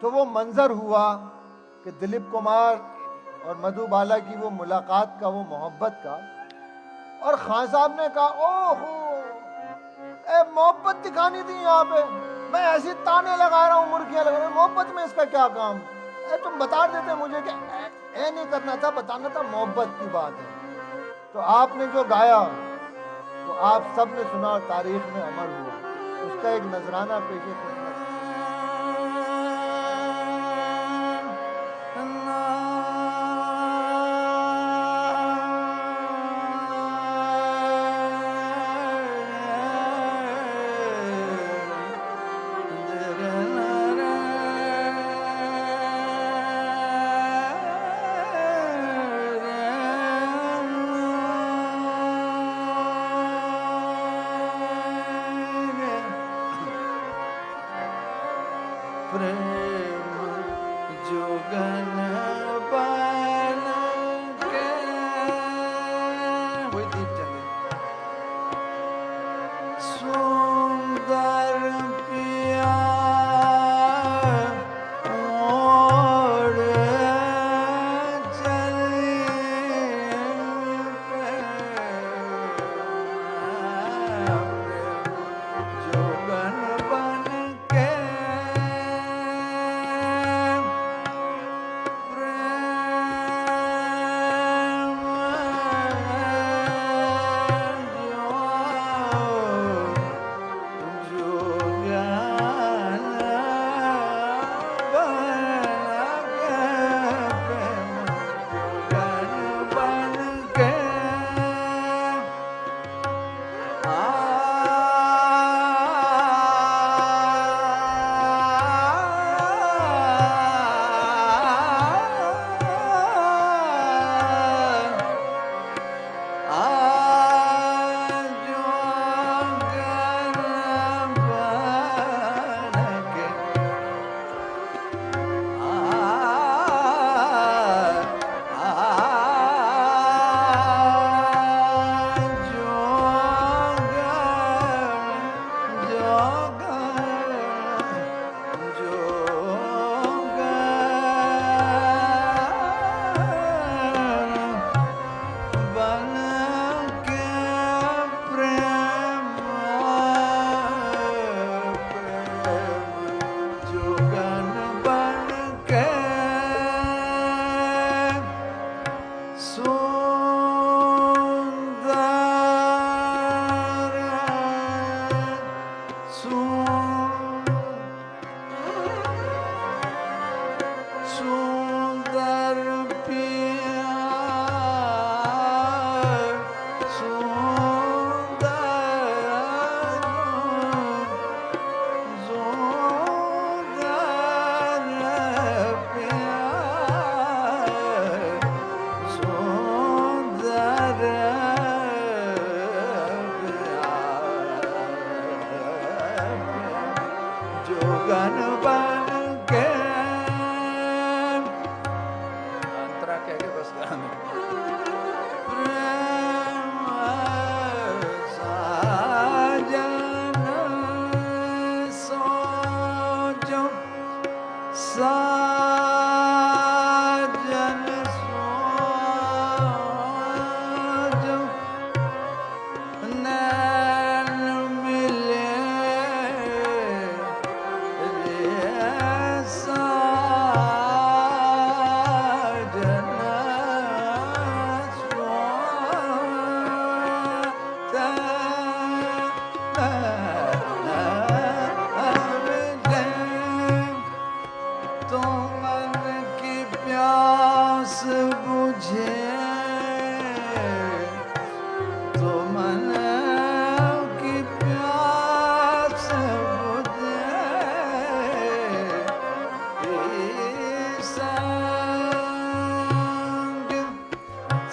Speaker 2: तो वो मंजर हुआ कि दिलीप कुमार और मधुबाला की वो मुलाकात का, वो मोहब्बत का। और खान साहब ने कहा, ओहो, ए मोहब्बत दिखानी थी यहाँ पे, मैं ऐसी ताने लगा रहा हूँ, मुर्गियाँ लगा रहा हूँ, मोहब्बत में इसका क्या काम? तुम बता देते मुझे कि ए नहीं करना था, बताना था मोहब्बत की बात है। तो आपने जो गाया तो आप सब ने सुना और तारीख में अमर हुआ। उसका एक नजराना पेश खिदमत।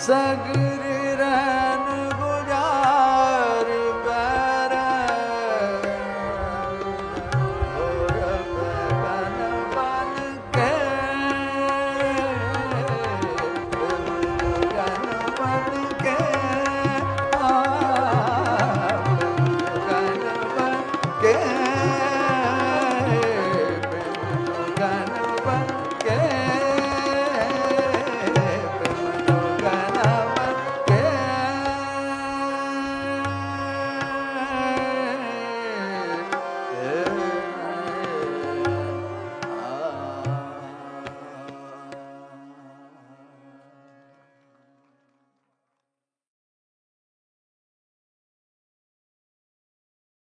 Speaker 1: सगरे